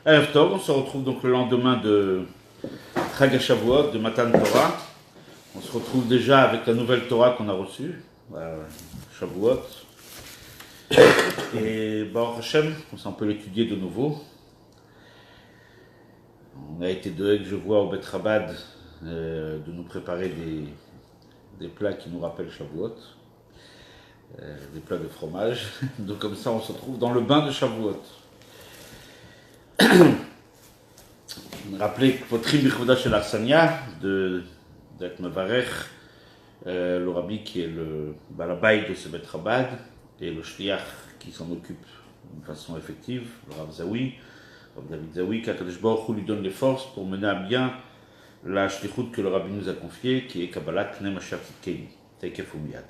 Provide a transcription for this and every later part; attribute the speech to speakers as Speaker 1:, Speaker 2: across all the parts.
Speaker 1: Erev Tov, on se retrouve donc le lendemain de Chag HaShavuot, de Matan Torah. On se retrouve déjà avec la nouvelle Torah qu'on a reçue, Shavuot. Et Baruch Hashem, on peut l'étudier de nouveau. On a été deux, que je vois au Bet Chabad, de nous préparer des plats qui nous rappellent Shavuot, des plats de fromage. Donc comme ça, on se retrouve dans le bain de Shavuot. Rappelez que votre Bichoda chez l'Arsania, d'être Mevarech, le rabbi qui est le Balabaï de ce Bet Chabad, et le Shliach qui s'en occupe de façon effective, le Rav Zawi, Rav David Zawi, qu'Akadosh Baruch Hu lui donne les forces pour mener à bien la shlichut que le rabbi nous a confiée, qui est Kabbalat Knem Asher Tzidkeinu, Tekef Umiyad.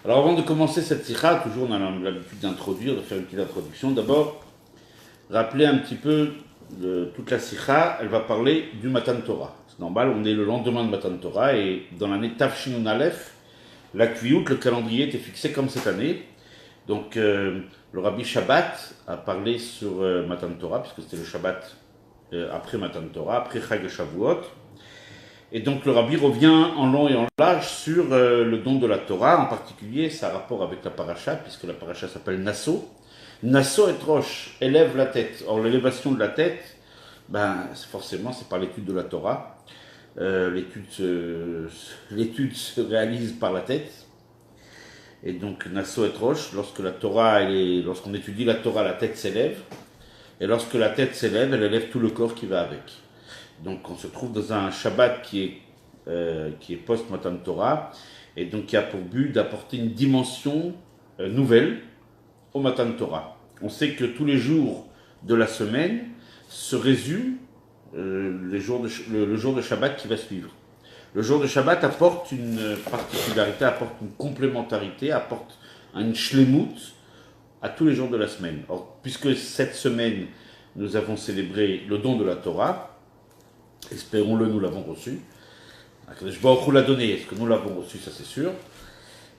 Speaker 1: Alors avant de commencer cette sikha, toujours on a l'habitude d'introduire, de faire une petite introduction. D'abord, rappeler un petit peu toute la sikha, elle va parler du Matan Torah. C'est normal, on est le lendemain de Matan Torah et dans l'année Tafshinun Aleph, la Kviyut, le calendrier était fixé comme cette année. Donc le Rabbi Shabbat a parlé sur Matan Torah, puisque c'était le Shabbat après Matan Torah, après Chag Shavuot. Et donc le Rabbi revient en long et en large sur le don de la Torah, en particulier ça a rapport avec la paracha, puisque la paracha s'appelle Nasso. Nasso et Rosh, élève la tête. Or l'élévation de la tête, forcément c'est par l'étude de la Torah. L'étude se réalise par la tête. Et donc Nasso et Rosh, lorsqu'on étudie la Torah, la tête s'élève. Et lorsque la tête s'élève, elle élève tout le corps qui va avec. Donc on se trouve dans un Shabbat qui est post-Matan Torah, et donc qui a pour but d'apporter une dimension nouvelle au Matan Torah. On sait que tous les jours de la semaine se résument le jour de Shabbat qui va suivre. Le jour de Shabbat apporte une particularité, apporte une complémentarité, apporte une shlemut à tous les jours de la semaine. Or, puisque cette semaine, nous avons célébré le don de la Torah, espérons-le, nous l'avons reçu. Akadosh Baruch Hu l'a donné, est-ce que nous l'avons reçu, ça c'est sûr.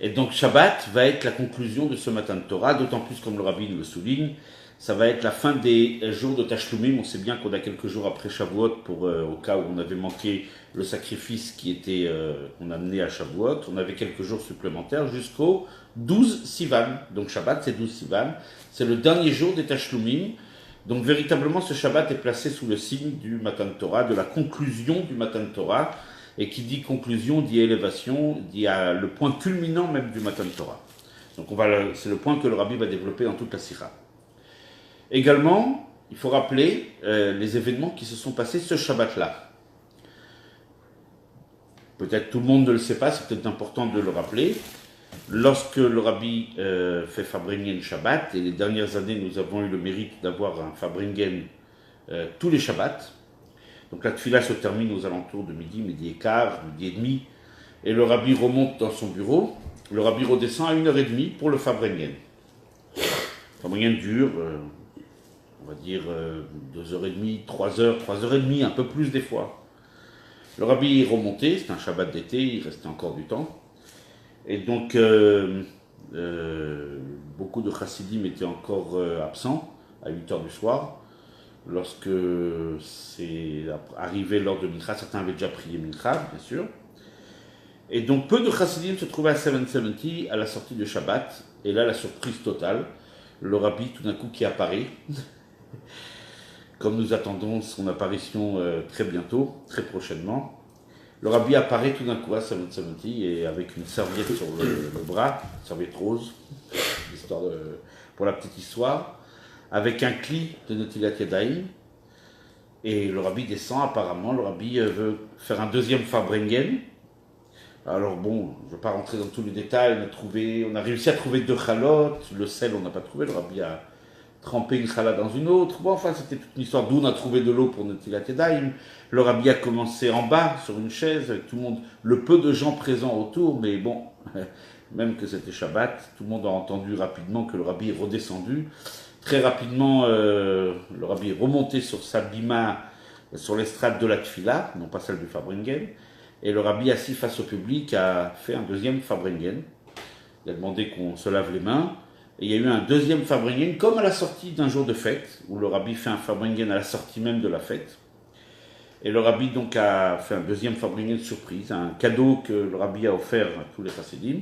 Speaker 1: Et donc Shabbat va être la conclusion de ce Matan Torah, d'autant plus comme le Rabbi nous le souligne, ça va être la fin des jours de Tashlumim. On sait bien qu'on a quelques jours après Shavuot, au cas où on avait manqué le sacrifice qu'on a amené à Shavuot. On avait quelques jours supplémentaires jusqu'au 12 Sivan. Donc Shabbat, c'est 12 Sivan. C'est le dernier jour des Tashlumim. Donc véritablement, ce Shabbat est placé sous le signe du Matan Torah, de la conclusion du Matan Torah. Et qui dit conclusion, dit élévation, dit le point culminant même du Matan Torah. Donc c'est le point que le Rabbi va développer dans toute la Sikha. Également, il faut rappeler les événements qui se sont passés ce Shabbat-là. Peut-être tout le monde ne le sait pas, c'est peut-être important de le rappeler. Lorsque le Rabbi fait Farbrengen Shabbat, et les dernières années nous avons eu le mérite d'avoir un Farbrengen tous les Shabbats. Donc la tefila se termine aux alentours de midi et quart, midi et demi, et le Rabbi remonte dans son bureau. Le Rabbi redescend à 1h30 pour le Farbrengen. Le Farbrengen dure, on va dire 2h30, 3h, 3h30, un peu plus des fois. Le Rabbi est remonté, c'est un Shabbat d'été, il restait encore du temps. Et donc, beaucoup de chassidim étaient encore absents à 8h du soir. Lorsque c'est arrivé l'heure de Mincha, certains avaient déjà prié Mincha, bien sûr. Et donc, peu de chassidim se trouvaient à 770 à la sortie de Shabbat. Et là, la surprise totale, le Rabbi tout d'un coup qui apparaît. Comme nous attendons son apparition très bientôt, très prochainement. Le Rabbi apparaît tout d'un coup à 770 et avec une serviette sur le bras, une serviette rose, pour la petite histoire, avec un cli de Netilat Yadayim. Et le Rabbi descend apparemment, le Rabbi veut faire un deuxième Farbrengen. Alors bon, je ne vais pas rentrer dans tous les détails, on a réussi à trouver 2 chalotes, le sel on n'a pas trouvé, le Rabbi a trempé une chala dans une autre. Bon, enfin, c'était toute une histoire d'où on a trouvé de l'eau pour Netilat Yadayim. Le Rabbi a commencé en bas, sur une chaise, avec tout le monde, le peu de gens présents autour, mais bon, même que c'était Shabbat, tout le monde a entendu rapidement que le Rabbi est redescendu. Très rapidement, le Rabbi est remonté sur sa bima, sur l'estrade de la tefila, non pas celle du Farbrengen, et le Rabbi, assis face au public, a fait un deuxième Farbrengen. Il a demandé qu'on se lave les mains, Et il y a eu un deuxième Farbringen, comme à la sortie d'un jour de fête, où le rabbi fait un Farbringen à la sortie même de la fête. Et le rabbi donc a fait un deuxième Farbringen de surprise, un cadeau que le rabbi a offert à tous les chassidim,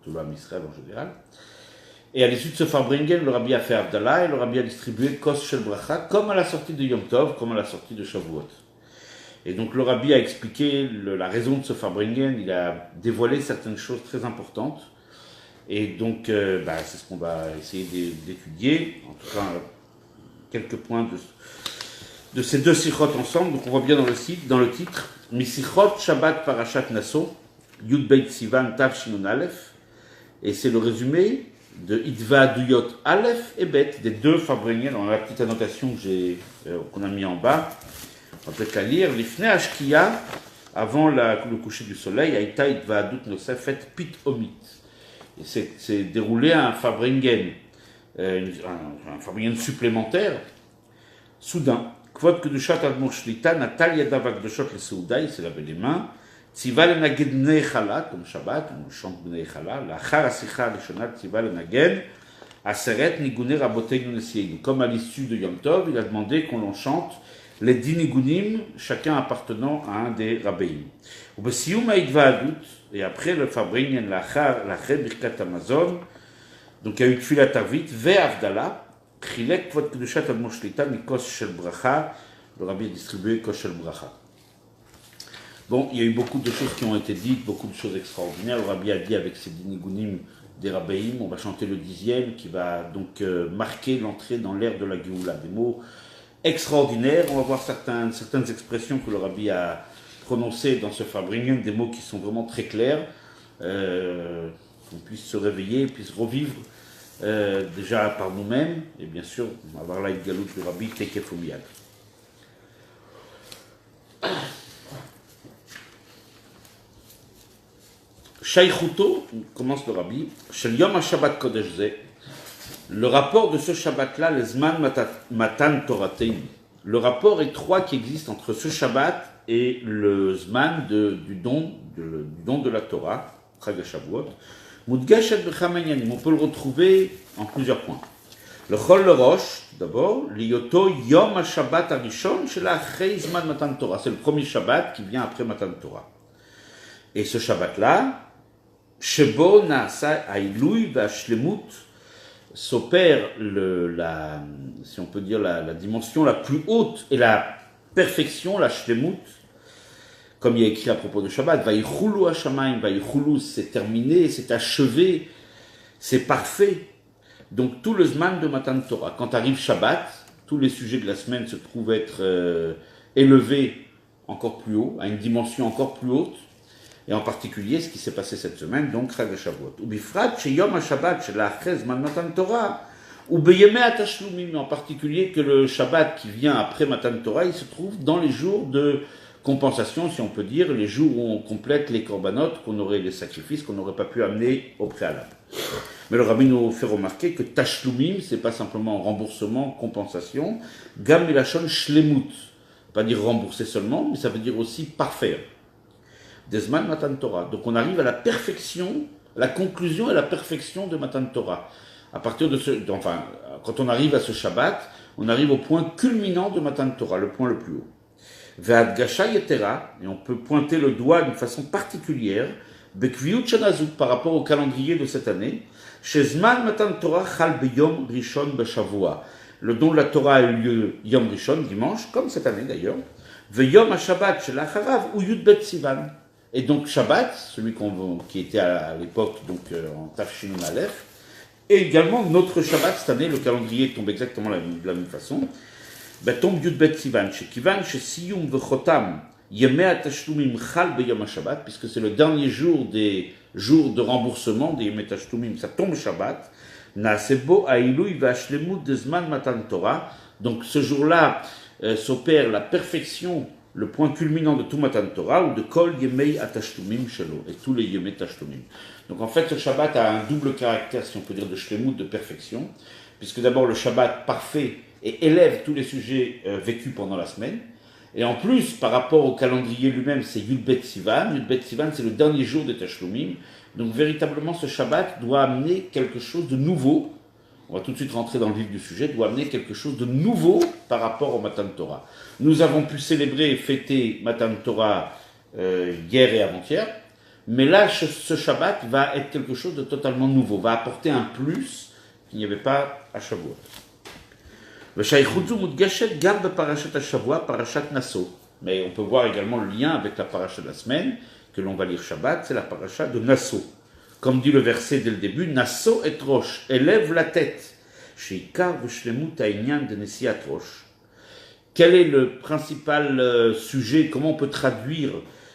Speaker 1: tout l'âme Israël en général. Et à l'issue de ce Farbringen, le rabbi a fait Havdalah et le rabbi a distribué Kos Shel Bracha, comme à la sortie de Yom Tov, comme à la sortie de Shavuot. Et donc le rabbi a expliqué la raison de ce Farbringen, il a dévoilé certaines choses très importantes. Et donc, c'est ce qu'on va essayer d'étudier, en tout cas quelques points de ces deux sichot ensemble. Donc on voit bien dans le titre, Misichot Shabbat Parashat Naso, Yud Beit Sivan Tav Shinun Aleph, et c'est le résumé de Idva Duyot Aleph et Bet, des deux Farbringen, dans la petite annotation qu'on a mis en bas. On va peut-être la lire. Lifnei Ashkiya, avant le coucher du soleil, Aïta Idva Adut Nosefet Pit Omit. C'est déroulé un Farbringen, un Farbringen supplémentaire, soudain. Kvod Kedushat Admor Shlita, Natal Yadav Akdoshot le Seudaï, c'est laver les mains. Tziva lenaged Bnei Chala, comme Shabbat, on chante Bnei Chala. L'achar asicha rishonat tziva lenaged, aseret niguné raboteinu nesienu. Comme à l'issue de Yom Tov, il a demandé qu'on l'en chante les 10 nigunim, chacun appartenant à un des rabbeim. Ou besiyum ha'idva adut, et après le Farbringen l'achar birkat Amazon, donc il y a eu Tfilat Arvit, ve'avdala, chilek kvod kedushat admor shlita mikos shel bracha, le rabbi a distribué kos shel bracha. Bon, il y a eu beaucoup de choses qui ont été dites, beaucoup de choses extraordinaires. Le rabbi a dit avec ses 10 nigunim des rabbeim, on va chanter le 10e qui va donc marquer l'entrée dans l'ère de la Géoula, des mots extraordinaires. On va voir certaines expressions que le rabbi a prononcées dans ce Farbringen, des mots qui sont vraiment très clairs, qu'on puisse se réveiller, puisse revivre déjà par nous-mêmes, et bien sûr, avoir la Galout du rabbi Tekef Umiyad. Shaykhuto, commence le rabbi, Shel Yom HaShabbat Kodesh Ze, le rapport de ce Shabbat-là, les Zman Matan Torateinu, le rapport étroit qui existe entre ce Shabbat et le Zman du don de la Torah, Chag HaShavuot, Mudgeshet B'chama Inyanim, on peut le retrouver en plusieurs points. Le Chol le Rosh, d'abord, Liyoto Yom HaShabbat Arishon, Shela Achrei Zman Matan Torah, c'est le premier Shabbat qui vient après Matan Torah. Et ce Shabbat-là, Shebo Naasa Hailui Vashlemut, s'opère si on peut dire la dimension la plus haute et la perfection, la shlemut, comme il y a écrit à propos de Shabbat, Vayichulu Hashamayim, Vayichulu, c'est terminé, c'est achevé, c'est parfait. Donc tout le Zman de Matan Torah, quand arrive Shabbat, tous les sujets de la semaine se trouvent être élevés encore plus haut, à une dimension encore plus haute, et en particulier ce qui s'est passé cette semaine, donc Chag HaShavuot. Ou bifrat sheyom HaShabbat shelachre zman Matan Torah, ou beyemei hatashlumim, en particulier que le Shabbat qui vient après Matan Torah, il se trouve dans les jours de compensation, si on peut dire, les jours où on complète les korbanot, les sacrifices qu'on n'aurait pas pu amener au préalable. Mais le rabbi nous fait remarquer que tashlumim, c'est pas simplement remboursement, compensation, gam milachon shlemut, pas dire rembourser seulement, mais ça veut dire aussi parfaire. Desman Matan Torah. Donc on arrive à la perfection, la conclusion et la perfection de Matan Torah. À partir de quand on arrive à ce Shabbat, on arrive au point culminant de Matan Torah, le point le plus haut. Ve'ad Gasha Yetera, et on peut pointer le doigt d'une façon particulière, Bekviut Shanazut, par rapport au calendrier de cette année, Shezman Matan Torah Chal Beyom Rishon Beshavua. Le don de la Torah a eu lieu Yom Rishon, dimanche, comme cette année d'ailleurs. Ve'yom HaShabbat Shelacharav ou Yud Bet Sivan. Et donc Shabbat, celui qui était à l'époque donc en Tafshin Aleph, et également notre Shabbat cette année, le calendrier tombe exactement de la même façon, tombe Yud Bet Sivan, chez Kivan, chez Siyum Vechotam, Yemei HaTashlumim Chal Beyom HaShabbat, puisque c'est le dernier jour des jours de remboursement des Yemei HaTashlumim, ça tombe Shabbat, Naasebo Hailui Vashlemut Dezman Matan Torah, donc ce jour-là s'opère la perfection, le point culminant de tout Matan Torah, ou de Kol Yemei HaTashlumim Shelo, et tous les Yemei Tashlumim. Donc en fait, ce Shabbat a un double caractère, si on peut dire, de Shlemut, de perfection, puisque d'abord le Shabbat parfait et élève tous les sujets vécus pendant la semaine, et en plus, par rapport au calendrier lui-même, c'est Yud Bet Sivan. Yud Bet Sivan, c'est le dernier jour des Tashlumim. Donc véritablement, ce Shabbat doit amener quelque chose de nouveau on va tout de suite rentrer dans le vif du sujet, doit amener quelque chose de nouveau par rapport au Matan Torah. Nous avons pu célébrer et fêter Matan Torah hier et avant-hier, mais là, ce Shabbat va être quelque chose de totalement nouveau, va apporter un plus qu'il n'y avait pas à Shavuot. Mais on peut voir également le lien avec la paracha de la semaine, que l'on va lire Shabbat, c'est la paracha de Nasso. Comme dit le verset dès le début, Nasso et Rosh, élève la tête. Quel est le principal sujet, comment on peut traduire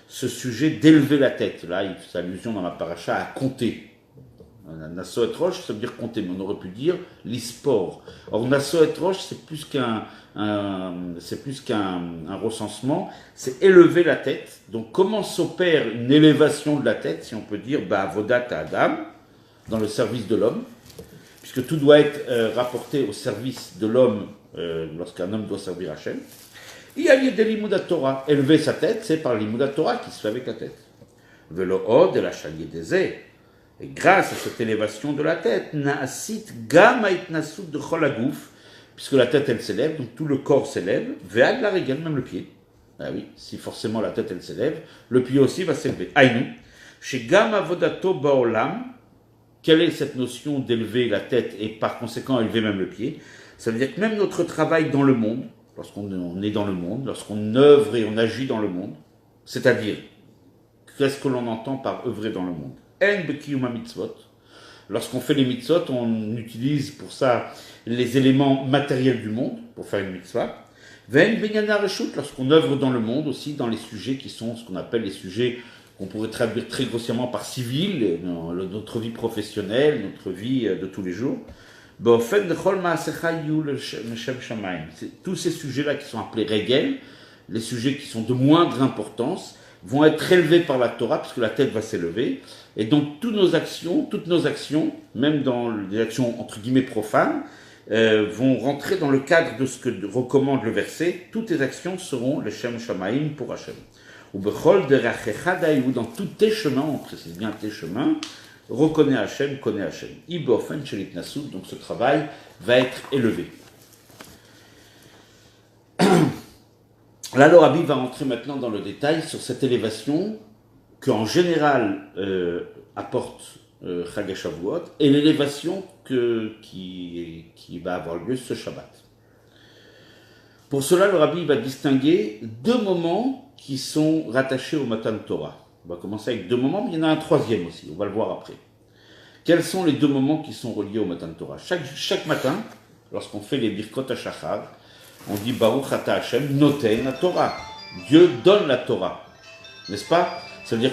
Speaker 1: ce sujet d'élever la tête? Là, il fait allusion dans la paracha à compter. Nasso et Rosh, ça veut dire compter, mais on aurait pu dire l'ispor. Or, Nasso et Rosh, c'est plus qu'un recensement, c'est élever la tête. Donc, comment s'opère une élévation de la tête, si on peut dire, Avodat Adam, dans le service de l'homme, puisque tout doit être rapporté au service de l'homme lorsqu'un homme doit servir Hachem. Il y a lieu de l'Imoudat Torah. Élever sa tête, c'est par l'Imoudat Torah qui se fait avec la tête. Velo od et la chalier des airs. Et grâce à cette élévation de la tête, na'asit gam ha'itnasut de chol hagouf, puisque la tête elle s'élève, donc tout le corps s'élève, ve'ad la régel, même le pied. Ah oui, si forcément la tête elle s'élève, le pied aussi va s'élever. Aïnou, chez gam avodato ba'olam, quelle est cette notion d'élever la tête et par conséquent élever même le pied? Ça veut dire que même notre travail dans le monde, lorsqu'on est dans le monde, lorsqu'on œuvre et on agit dans le monde, c'est-à-dire, qu'est-ce que l'on entend par œuvrer dans le monde? En bekiyuma mitzvot. Lorsqu'on fait les mitzvot, on utilise pour ça les éléments matériels du monde pour faire une mitzvah. Ven benyana reshut, lorsqu'on œuvre dans le monde aussi, dans les sujets qui sont ce qu'on appelle les sujets qu'on pourrait traduire très grossièrement par civil, notre vie professionnelle, notre vie de tous les jours. Tous ces sujets-là qui sont appelés régel, les sujets qui sont de moindre importance, vont être élevés par la Torah, puisque la tête va s'élever. Et donc, toutes nos actions, même dans des actions entre guillemets profanes, vont rentrer dans le cadre de ce que recommande le verset. Toutes tes actions seront les Shem Shamaim pour Hachem. Ou Bechol derachecha daïou, dans tous tes chemins, on précise bien tes chemins, reconnais Hachem, connais Hachem. Ibofen shelit nasud, donc ce travail va être élevé. Là, le Rabbi va entrer maintenant dans le détail sur cette élévation qu'en général apporte Chag HaShavuot et l'élévation qui va avoir lieu ce Shabbat. Pour cela, le Rabbi va distinguer deux moments qui sont rattachés au Matan Torah. On va commencer avec deux moments, mais il y en a un troisième aussi, on va le voir après. Quels sont les deux moments qui sont reliés au Matan Torah? Chaque matin, lorsqu'on fait les Birkot HaShachar, on dit Baruch Ata Hashem Noten la Torah. Dieu donne la Torah. N'est-ce pas? Ça veut dire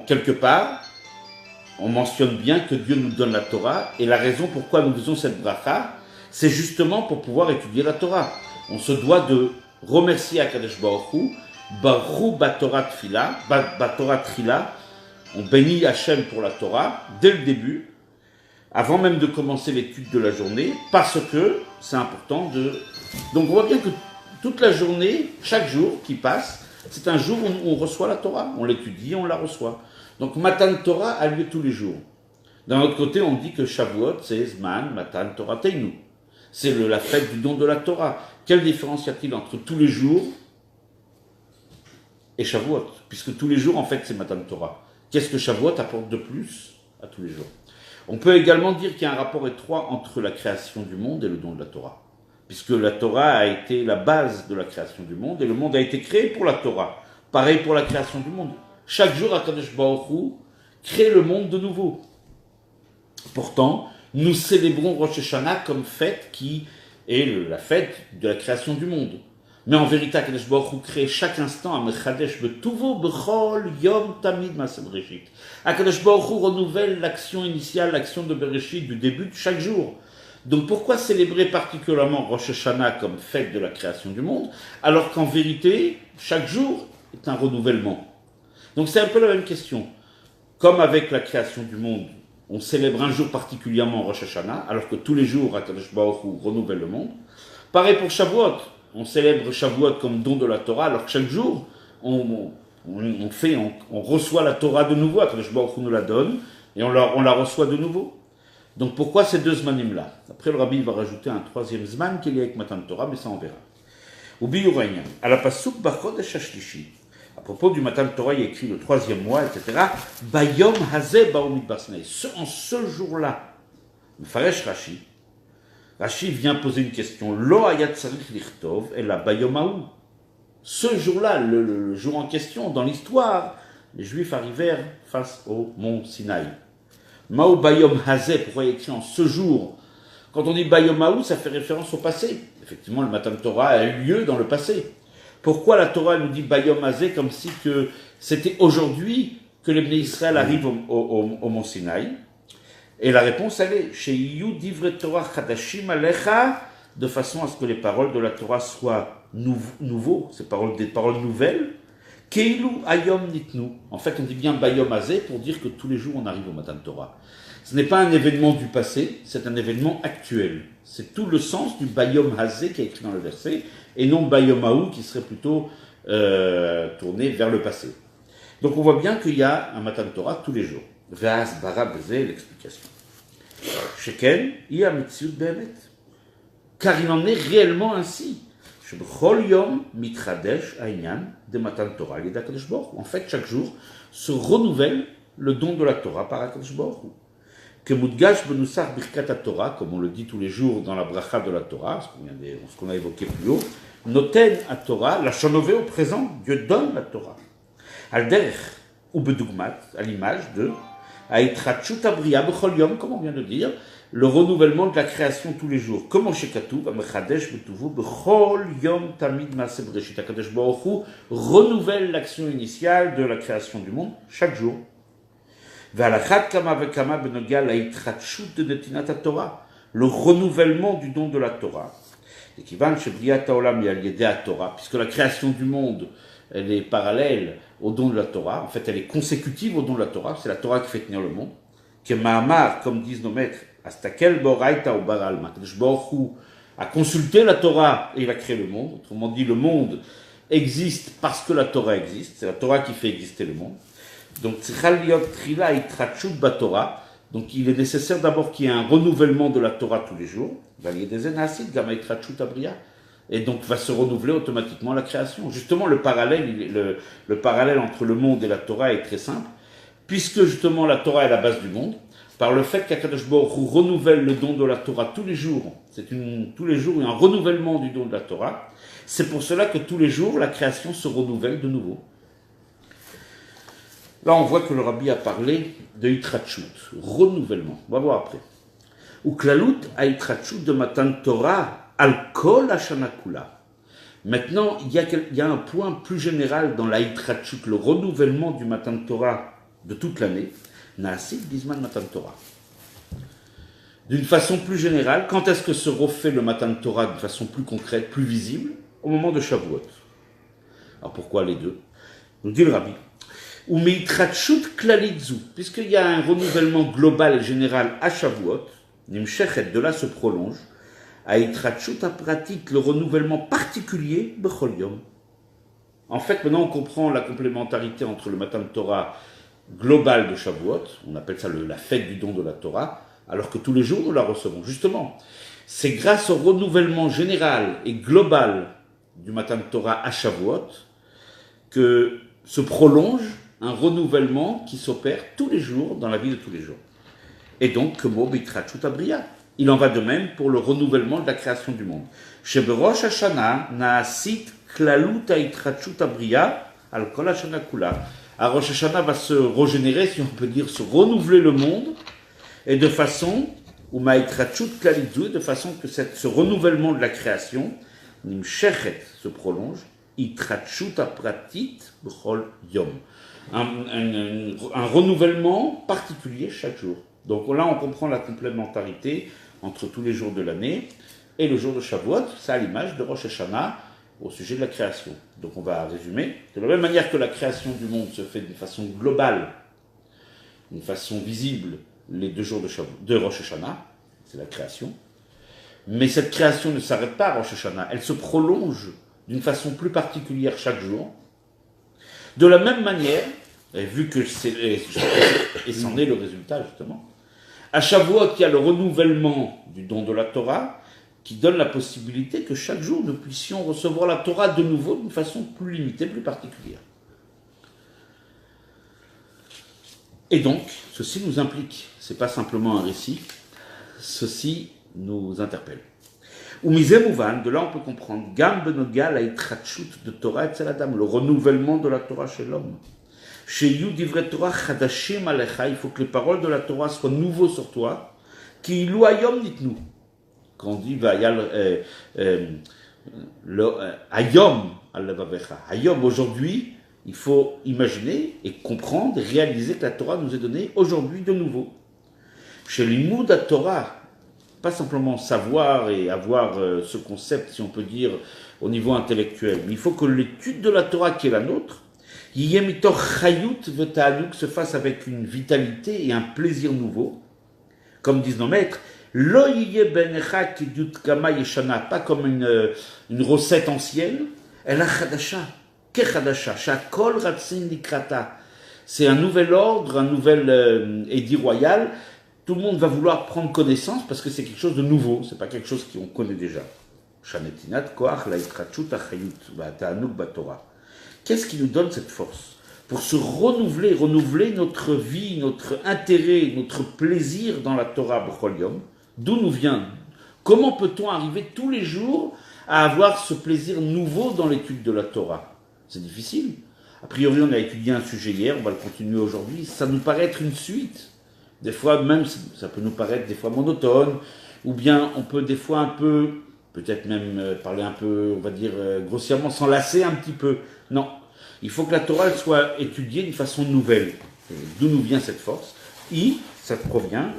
Speaker 1: quelque part, on mentionne bien que Dieu nous donne la Torah, et la raison pourquoi nous faisons cette bracha, c'est justement pour pouvoir étudier la Torah. On se doit de remercier Akadosh Baruch Hu, Baruch Batorah Tfila, Batorah Trila, on bénit Hachem pour la Torah, dès le début, avant même de commencer l'étude de la journée, parce que c'est important de... Donc on voit bien que toute la journée, chaque jour qui passe, c'est un jour où on reçoit la Torah, on l'étudie, on la reçoit. Donc Matan Torah a lieu tous les jours. D'un autre côté, on dit que Shavuot, c'est Zman Matan Torah Teinu. C'est la fête du don de la Torah. Quelle différence y a-t-il entre tous les jours et Shavuot? Puisque tous les jours, en fait, c'est Matan Torah. Qu'est-ce que Shavuot apporte de plus à tous les jours? On peut également dire qu'il y a un rapport étroit entre la création du monde et le don de la Torah. Puisque la Torah a été la base de la création du monde, et le monde a été créé pour la Torah. Pareil pour la création du monde. Chaque jour, Akadosh Baruch Hu crée le monde de nouveau. Pourtant, nous célébrons Rosh Hashanah comme fête qui est la fête de la création du monde. Mais en vérité, Akadosh Baruch Hu crée chaque instant à Mechadesh Betuvo Bechol Yom Tamid Maseh Bereshit. Akadosh Baruch Hu renouvelle l'action initiale, l'action de Bereshit du début de chaque jour. Donc pourquoi célébrer particulièrement Rosh Hashanah comme fête de la création du monde, alors qu'en vérité, chaque jour est un renouvellement? Donc c'est un peu la même question. Comme avec la création du monde, on célèbre un jour particulièrement Rosh Hashanah, alors que tous les jours, Akadosh Baruch Hu renouvelle le monde. Pareil pour Shavuot. On célèbre Shavuot comme don de la Torah, alors que chaque jour, on reçoit la Torah de nouveau. Akadosh Baruch Hu nous la donne, et on la reçoit de nouveau. Donc pourquoi ces deux zmanim-là? Après le rabbi va rajouter un troisième zman qui est lié avec Matan Torah, mais ça on verra. Ubi Yuraïnian, à la pasuk Bachodesh Hashlishi, à propos du Matan Torah, il y a écrit le troisième mois, etc. Bayom Hazeh Baou Midbar Sinaï. En ce jour-là, le Faresh Rashi, Rashi vient poser une question. Lo hayat tzarich lichtov ela bayom haou. Ce jour-là, le jour en question, dans l'histoire, les Juifs arrivèrent face au mont Sinaï. Mao bayom hazeh, pourquoi il est écrit en ce jour? Quand on dit bayom haou, ça fait référence au passé. Effectivement, le Matan Torah a eu lieu dans le passé. Pourquoi la Torah nous dit bayom hazeh comme si que c'était aujourd'hui que les Bnei Israël arrivent au mont Sinaï? Et la réponse, elle est chez Yu Divre Torah Chadashim Alecha, de façon à ce que les paroles de la Torah soient nouveaux, des paroles nouvelles. Keilu Ayom Nitnu. En fait, on dit bien Bayom Hazeh pour dire que tous les jours on arrive au Matan Torah. Ce n'est pas un événement du passé, c'est un événement actuel. C'est tout le sens du Bayom Hazeh qui est écrit dans le verset, et non Bayom Haou qui serait plutôt tourné vers le passé. Donc on voit bien qu'il y a un Matan Torah tous les jours. Ve'az bara b'zeh, l'explication. Sheken, iya mitziut be'emet. Car il en est réellement ainsi. Shebchol yom mitradesh ha'inyan de Matan Torah l'Yed HaKadosh Baruch Hu. En fait, chaque jour se renouvelle le don de la Torah par HaKadosh Baruch Hu. Que mudgash benusar birkat HaTorah, comme on le dit tous les jours dans la bracha de la Torah, ce qu'on a évoqué plus haut, noten HaTorah, la chanové au présent, Dieu donne la Torah. Al derech ou bedugmat, à l'image de Aitratchut Abriya Bechol Yom, comme on vient de dire, le renouvellement de la création tous les jours. Comme Shekatuv, Amechadesh Betuvu, Bechol Yom Tamid Maaseh Bereshit, HaKadosh Baruch Hu renouvelle l'action initiale de la création du monde chaque jour. Ve'alachat kama vekama benoga laitratchut de netinat HaTorah, le renouvellement du don de la Torah. Et kivan shebriat haolam yal yedei HaTorah, puisque la création du monde elle est parallèle au don de la Torah, en fait elle est consécutive au don de la Torah, c'est la Torah qui fait tenir le monde, que Mahamar, comme disent nos maîtres, Astakel Boraita ou Baralma, Kadosh Baruch Hu a consulté la Torah et il a créé le monde, autrement dit le monde existe parce que la Torah existe, c'est la Torah qui fait exister le monde, donc donc il est nécessaire d'abord qu'il y ait un renouvellement de la Torah tous les jours, et donc va se renouveler automatiquement la création. Justement, le parallèle entre le monde et la Torah est très simple, puisque justement la Torah est la base du monde, par le fait qu'Akadosh Baruch Hu renouvelle le don de la Torah tous les jours, tous les jours il y a un renouvellement du don de la Torah, c'est pour cela que tous les jours la création se renouvelle de nouveau. Là on voit que le Rabbi a parlé de Itratchut, renouvellement, on va voir après. Ou Klalut a Itratchut de Matan Torah, Al-Kol Hashana Kula. Maintenant, il y a un point plus général dans la Itratchut, le renouvellement du Matan Torah de toute l'année, Naasit Bizman Matan Torah. D'une façon plus générale, quand est-ce que se refait le Matan Torah de façon plus concrète, plus visible? Au moment de Shavuot. Alors pourquoi les deux? Nous dit le Rabbi. Ou Meitratchut Klalitzu, puisqu'il y a un renouvellement global et général à Shavuot, Nimshechet, de là se prolonge, Aitratchut apratit, le renouvellement particulier, Bechol Yom. En fait, maintenant on comprend la complémentarité entre le Matan Torah global de Shavuot, on appelle ça la fête du don de la Torah, alors que tous les jours nous la recevons. Justement, c'est grâce au renouvellement général et global du Matan Torah à Shavuot que se prolonge un renouvellement qui s'opère tous les jours dans la vie de tous les jours. Et donc, Kemo B'Itratchut Abriya. Il en va de même pour le renouvellement de la création du monde. Chez Rosh Hashanah, Naasit Klalut Itratchut Abriya, Al Kol Hashana Kula. À Rosh Hashanah va se régénérer, si on peut dire, se renouveler le monde, et de façon, ou Maitratchut Klalitzu, de façon que ce renouvellement de la création, Nimshechet, se prolonge, Itratchut Apratit B'chol Yom. Un renouvellement particulier chaque jour. Donc là, on comprend la complémentarité entre tous les jours de l'année et le jour de Shavuot, c'est à l'image de Rosh Hashanah au sujet de la création. Donc on va résumer. De la même manière que la création du monde se fait d'une façon globale, d'une façon visible, les 2 jours de Rosh Hashanah, c'est la création. Mais cette création ne s'arrête pas à Rosh Hashanah, elle se prolonge d'une façon plus particulière chaque jour. De la même manière, et vu que et c'en est le résultat justement, À Shavuot, il y a le renouvellement du don de la Torah qui donne la possibilité que chaque jour nous puissions recevoir la Torah de nouveau d'une façon plus limitée, plus particulière. Et donc, ceci nous implique, ce n'est pas simplement un récit, ceci nous interpelle. Ou Mouvan, de là on peut comprendre, Gam benoga la itratchut de Torah et Adam, le renouvellement de la Torah chez l'homme. Chez Yudivre Torah chadashim alecha, il faut que les paroles de la Torah soient nouveaux sur toi. Qui ilou ayom dit-nous. Quand on dit ayom al-levavecha, ayom aujourd'hui, il faut imaginer et comprendre, réaliser que la Torah nous est donnée aujourd'hui de nouveau. Chez l'imoud à Torah, pas simplement savoir et avoir ce concept, si on peut dire, au niveau intellectuel, mais il faut que l'étude de la Torah qui est la nôtre, se fasse avec une vitalité et un plaisir nouveau. Comme disent nos maîtres, pas comme une recette ancienne, elle a chadasha. C'est un nouvel ordre, un nouvel édit royal. Tout le monde va vouloir prendre connaissance parce que c'est quelque chose de nouveau, c'est pas quelque chose qu'on connaît déjà. Qu'est-ce qui nous donne cette force? Pour se renouveler notre vie, notre intérêt, notre plaisir dans la Torah B'chol Yom. D'où nous vient? Comment peut-on arriver tous les jours à avoir ce plaisir nouveau dans l'étude de la Torah? C'est difficile. A priori, on a étudié un sujet hier, on va le continuer aujourd'hui. Ça nous paraît être une suite. Des fois, même, ça peut nous paraître des fois monotone, ou bien on peut des fois un peu, peut-être même parler un peu, on va dire grossièrement, s'enlacer un petit peu. Non, il faut que la Torah soit étudiée d'une façon nouvelle. D'où nous vient cette force? Ça provient,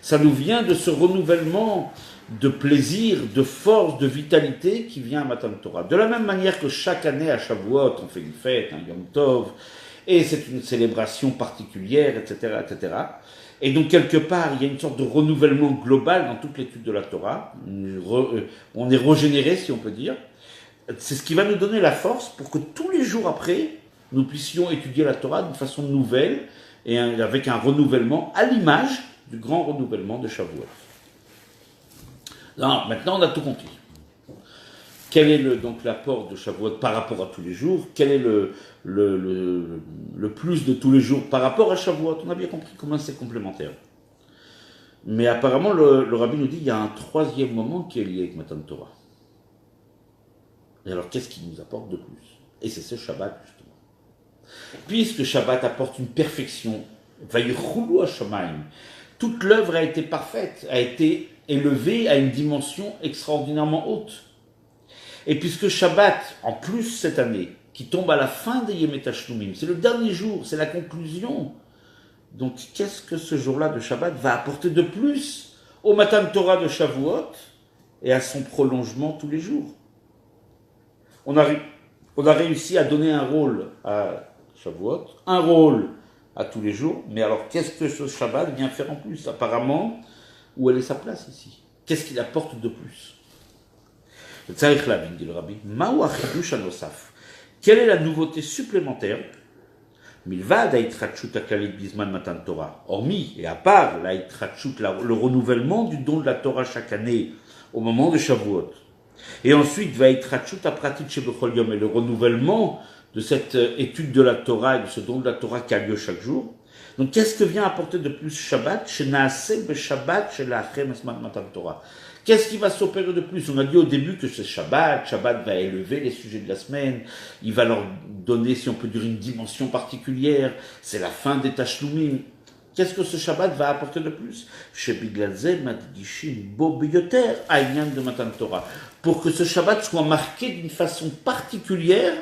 Speaker 1: ça nous vient de ce renouvellement de plaisir, de force, de vitalité qui vient à Matan Torah. De la même manière que chaque année à Shavuot, on fait une fête, un Yom Tov, et c'est une célébration particulière, etc., etc. Et donc, quelque part, il y a une sorte de renouvellement global dans toute l'étude de la Torah. On est régénéré, si on peut dire. C'est ce qui va nous donner la force pour que tous les jours après, nous puissions étudier la Torah d'une façon nouvelle et avec un renouvellement à l'image du grand renouvellement de Shavuot. Non, maintenant, on a tout compris. Quel est donc l'apport de Shavuot par rapport à tous les jours? Quel est le plus de tous les jours par rapport à Shavuot? On a bien compris comment c'est complémentaire. Mais apparemment, le rabbi nous dit qu'il y a un troisième moment qui est lié avec Matan Torah. Et alors, qu'est-ce qu'il nous apporte de plus? Et c'est ce Shabbat, justement. Puisque Shabbat apporte une perfection, Vayichulu Hashamayim, toute l'œuvre a été parfaite, a été élevée à une dimension extraordinairement haute. Et puisque Shabbat, en plus cette année, qui tombe à la fin des Yemei Tashlumim, c'est le dernier jour, c'est la conclusion. Donc, qu'est-ce que ce jour-là de Shabbat va apporter de plus au Matan Torah de Shavuot et à son prolongement tous les jours? On a réussi à donner un rôle à Shavuot, un rôle à tous les jours, mais alors qu'est-ce que ce Shabbat vient faire en plus? Apparemment, où elle est sa place ici? Qu'est-ce qu'il apporte de plus? Le Tzarich Lavin, dit le rabbi, Ma'u achidush hanosaf. Quelle est la nouveauté supplémentaire? Milvad ha'itratshut haklalit bizman matan Torah. Hormis et à part la itratshut, le renouvellement du don de la Torah chaque année au moment de Shavuot. Et ensuite, va'itratshut hapratit shebechol yom, et le renouvellement de cette étude de la Torah et de ce don de la Torah qui a lieu chaque jour. Donc, qu'est-ce que vient apporter de plus Shabbat? Shenaaseh beShabbat shelachem esman matan Torah. Qu'est-ce qui va s'opérer de plus? On a dit au début que c'est Shabbat. Shabbat va élever les sujets de la semaine. Il va leur donner, si on peut dire, une dimension particulière. C'est la fin des Tashlumim. Qu'est-ce que ce Shabbat va apporter de plus? de Matan Torah. Pour que ce Shabbat soit marqué d'une façon particulière,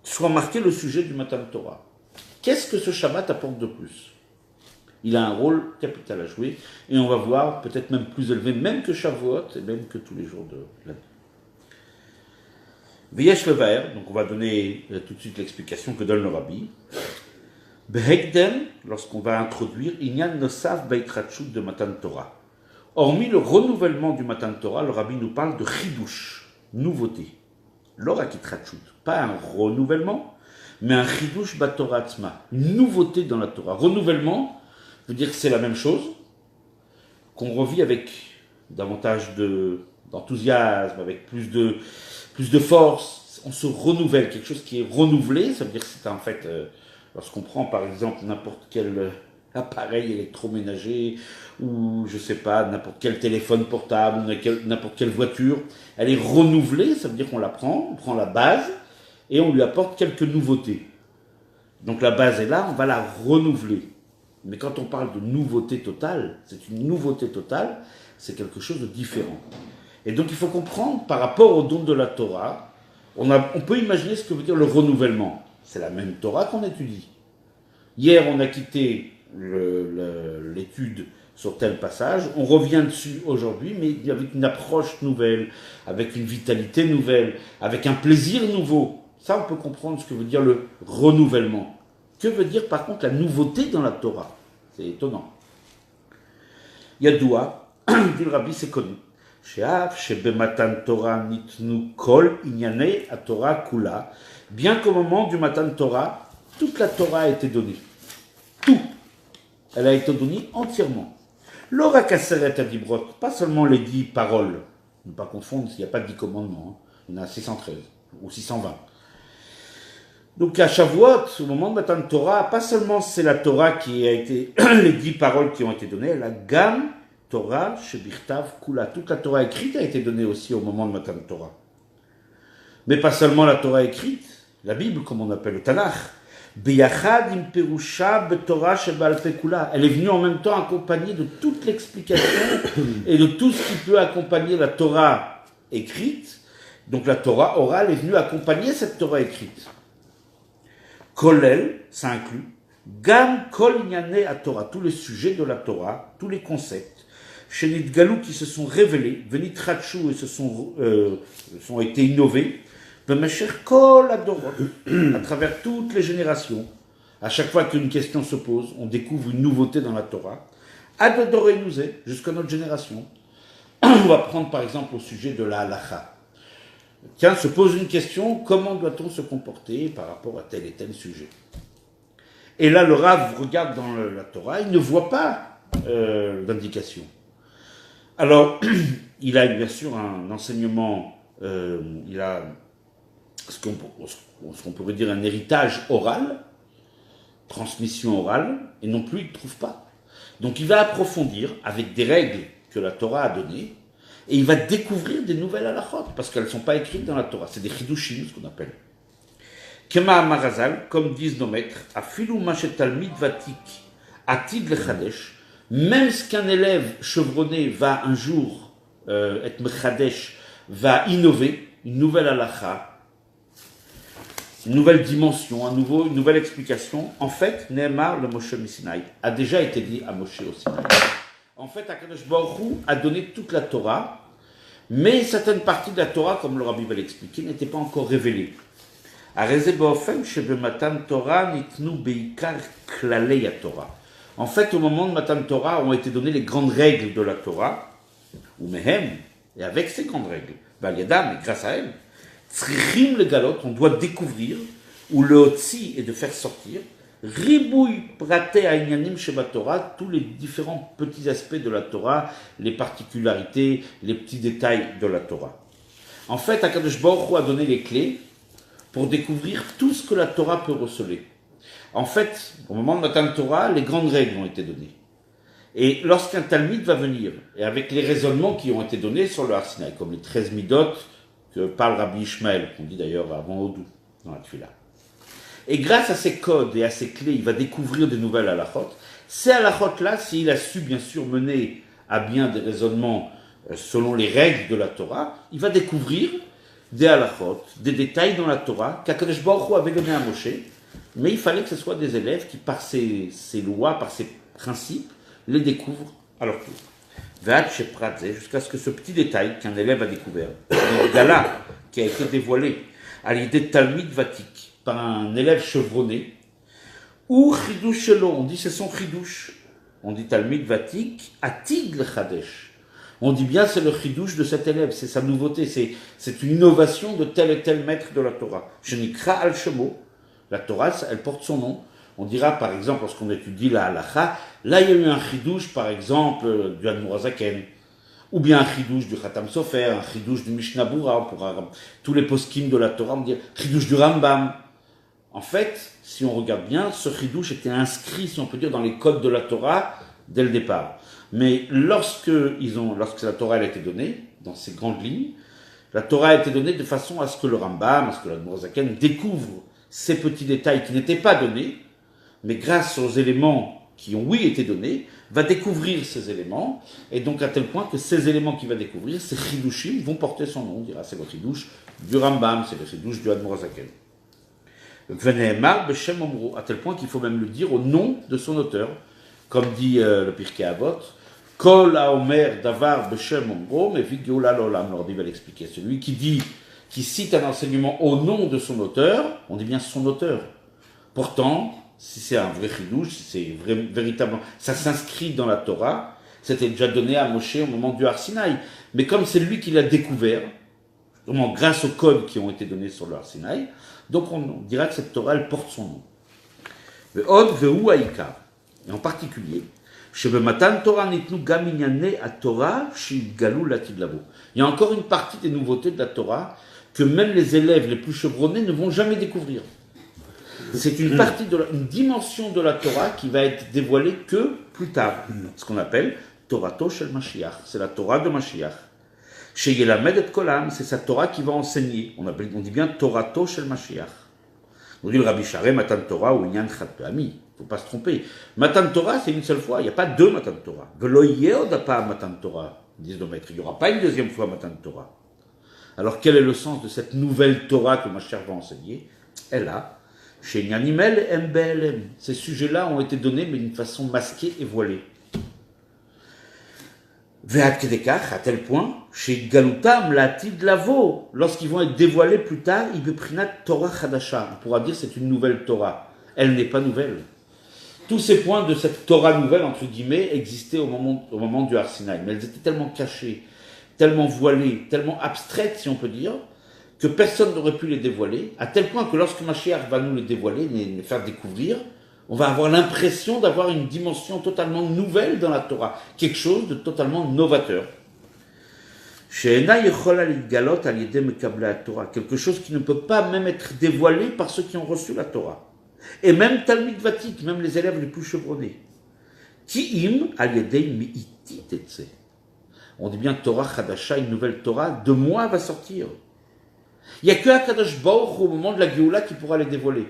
Speaker 1: soit marqué le sujet du Matan Torah. Qu'est-ce que ce Shabbat apporte de plus? Il a un rôle capital à jouer, et on va voir, peut-être même plus élevé, même que Shavuot, et même que tous les jours de l'année. V'yesh levaer, donc on va donner tout de suite l'explication que donne le rabbi. Behekden, lorsqu'on va introduire Inyan Nosaf Beitratchut de Matan Torah. Hormis le renouvellement du Matan Torah, le rabbi nous parle de Chidush, nouveauté. L'orakitratchut, pas un renouvellement, mais un chidush batorah atzma, une nouveauté dans la Torah. Renouvellement veut dire que c'est la même chose, qu'on revit avec davantage d'enthousiasme, avec plus de force. On se renouvelle, quelque chose qui est renouvelé, ça veut dire que c'est en fait, lorsqu'on prend par exemple n'importe quel appareil électroménager, ou je sais pas, n'importe quel téléphone portable, n'importe quelle voiture, elle est renouvelée, ça veut dire qu'on la prend, on prend la base, et on lui apporte quelques nouveautés. Donc la base est là, on va la renouveler. Mais quand on parle de nouveauté totale, c'est une nouveauté totale, c'est quelque chose de différent. Et donc il faut comprendre, par rapport au don de la Torah, on peut imaginer ce que veut dire le renouvellement. C'est la même Torah qu'on étudie. Hier, on a quitté l'étude sur tel passage, on revient dessus aujourd'hui, mais avec une approche nouvelle, avec une vitalité nouvelle, avec un plaisir nouveau. Ça, on peut comprendre ce que veut dire le renouvellement. Que veut dire par contre la nouveauté dans la Torah? C'est étonnant. Yadoua, dit le Rabbi, c'est connu. Shebematan Torah nitnu kol inyane a Torah kula. Bien qu'au moment du Matan Torah, toute la Torah a été donnée. Tout. Elle a été donnée entièrement. L'ora kaseret adibrot, pas seulement les 10 paroles. Ne pas confondre, il n'y a pas de 10 commandements. Hein. Il y en a 613 ou 620. Donc à Shavuot, au moment de Matan Torah, pas seulement c'est la Torah qui a été, les 10 paroles qui ont été données, la gamme Torah shebirtav kula. Toute la Torah écrite a été donnée aussi au moment de Matan Torah. Mais pas seulement la Torah écrite, la Bible, comme on appelle le Tanakh. Beyachad im perusha betorah shebal pe kula. Elle est venue en même temps accompagnée de toute l'explication et de tout ce qui peut accompagner la Torah écrite. Donc la Torah orale est venue accompagner cette Torah écrite. Kolel, ça inclut, Gam kol inyane à Torah, tous les sujets de la Torah, tous les concepts, Shenit Galou qui se sont révélés, Venit Ratchou et sont été innovés, Bemesher kol adorot, à travers toutes les générations. À chaque fois qu'une question se pose, on découvre une nouveauté dans la Torah. Adodore nous jusqu'à notre génération. On va prendre par exemple au sujet de la halacha. Tiens, se pose une question, comment doit-on se comporter par rapport à tel et tel sujet? Et là, le Rav regarde dans la Torah, il ne voit pas d'indication. Alors, il a bien sûr un enseignement, il a ce qu'on pourrait dire un héritage oral, transmission orale, et non plus il ne trouve pas. Donc il va approfondir avec des règles que la Torah a données, et il va découvrir des nouvelles halachot, parce qu'elles ne sont pas écrites dans la Torah. C'est des chidushim, ce qu'on appelle. Kema Marazal, comme disent nos maîtres, Afilu Mashetalmid Vatik, Atid Lechadesh, même ce qu'un élève chevronné va un jour être Mechadesh, va innover, une nouvelle halacha, une nouvelle dimension, une nouvelle explication, en fait, Nehemar le Moshe Misinaï a déjà été dit à Moshe au Sinaï. En fait, Akadosh Baruch Hu a donné toute la Torah, mais certaines parties de la Torah, comme le Rabbi va l'expliquer, n'étaient pas encore révélées. En fait, au moment de Matan Torah, ont été données les grandes règles de la Torah, ou Mehem, et avec ces grandes règles, Bal-Yadam, et grâce à elles, Tzrichim le galot, on doit découvrir, ou le Hotzi, et de faire sortir, Ribouille praté à Inyanim Sheba Torah, tous les différents petits aspects de la Torah, les particularités, les petits détails de la Torah. En fait, Akadosh Baruch Hu a donné les clés pour découvrir tout ce que la Torah peut receler. En fait, au moment de Matan Torah, les grandes règles ont été données. Et lorsqu'un Talmid va venir, et avec les raisonnements qui ont été donnés sur le Har Sinaï, comme les 13 midot que parle Rabbi Ishmael, qu'on dit d'ailleurs avant Odou, dans la Tfila. Et grâce à ces codes et à ces clés, il va découvrir de nouvelles halachot. Ces halachot-là, s'il a su bien sûr mener à bien des raisonnements selon les règles de la Torah, il va découvrir des halachot, des détails dans la Torah, qu'Akadosh Baruch Hu avait donné à Moshe, mais il fallait que ce soit des élèves qui, par ces lois, par ces principes, les découvrent à leur tour. Jusqu'à ce que ce petit détail qu'un élève a découvert, le gala qui a été dévoilé à l'idée de Talmid Vatik, par un élève chevronné, ou Chidush Shelo, on dit c'est son Chidush, on dit Talmid Vatik, Atid le Chadesh. On dit bien c'est le Chidush de cet élève, c'est sa nouveauté, c'est une innovation de tel et tel maître de la Torah. Shenikra al Shemo, La Torah, elle porte son nom. On dira par exemple, lorsqu'on étudie la halacha, là il y a eu un chidouche par exemple du Admor HaZaken, ou bien un chidouche du Khatam Sofer, un chidouche du Mishnah Bura, pour tous les poskim de la Torah, on dit chidouche du Rambam. En fait, si on regarde bien, ce chidouche était inscrit, si on peut dire, dans les codes de la Torah dès le départ. Mais lorsque la Torah a été donnée, dans ces grandes lignes, la Torah a été donnée de façon à ce que le Rambam, à ce que l'Admor HaZaken découvre ces petits détails qui n'étaient pas donnés, mais grâce aux éléments qui ont, oui, été donnés, va découvrir ces éléments, et donc à tel point que ces éléments qu'il va découvrir, ces chidushim, vont porter son nom. On dira c'est le chidush du Rambam, c'est le chidush du Admor HaZaken. V'ne'emar b'shem omro, à tel point qu'il faut même le dire au nom de son auteur, comme dit le Pirkei Avot, Kol haomer davar b'shem omro, mais vigeoula l'olam, l'ordi va l'expliquer. Celui qui cite un enseignement au nom de son auteur, on dit bien son auteur. Pourtant, si c'est un vrai chidouche, si c'est véritablement, ça s'inscrit dans la Torah, c'était déjà donné à Moshe au moment du Har Sinaï. Mais comme c'est lui qui l'a découvert, vraiment grâce aux codes qui ont été donnés sur le Har Sinaï, donc on dira que cette Torah, elle porte son nom. Ve'od ve'u ha'ikar. Et en particulier, shebematan Torah nitnu gam inyane ha-Torah she'yitgalu latid lavo. Il y a encore une partie des nouveautés de la Torah que même les élèves les plus chevronnés ne vont jamais découvrir. C'est une partie, une dimension de la Torah qui va être dévoilée que plus tard. Ce qu'on appelle Torato shel Mashiach. C'est la Torah de Mashiach. Chez Yelamed et Kolam, c'est sa Torah qui va enseigner. On dit bien Torato shel Mashiach. On dit le Rabbi Shareh, Matan Torah ou Inyan Chat Pe'ami. Il ne faut pas se tromper. Matan Torah, c'est une seule fois. Il n'y a pas deux Matan Torah. Velo yeod pas Matan Torah, disent nos maîtres. Il n'y aura pas une deuxième fois Matan Torah. Alors quel est le sens de cette nouvelle Torah que Mashiach va enseigner? Elle a chez Nyanimel MBLM. Ces sujets-là ont été donnés, mais d'une façon masquée et voilée. Ve'at kedekach, à tel point, chez Galutam, l'atid lavo, lorsqu'ils vont être dévoilés plus tard, ibeprinat Torah Chadasha. On pourra dire que c'est une nouvelle Torah. Elle n'est pas nouvelle. Tous ces points de cette Torah nouvelle, entre guillemets, existaient au moment du Har Sinaï. Mais elles étaient tellement cachées, tellement voilées, tellement abstraites, si on peut dire, que personne n'aurait pu les dévoiler, à tel point que lorsque Mashiach va nous les dévoiler, les faire découvrir, on va avoir l'impression d'avoir une dimension totalement nouvelle dans la Torah, quelque chose de totalement novateur. Quelque chose qui ne peut pas même être dévoilé par ceux qui ont reçu la Torah. Et même Talmid Vatik, même les élèves les plus chevronnés. On dit bien Torah Chadasha, une nouvelle Torah, de moi va sortir. Il n'y a que Akadosh Baruch au moment de la Géoula qui pourra les dévoiler.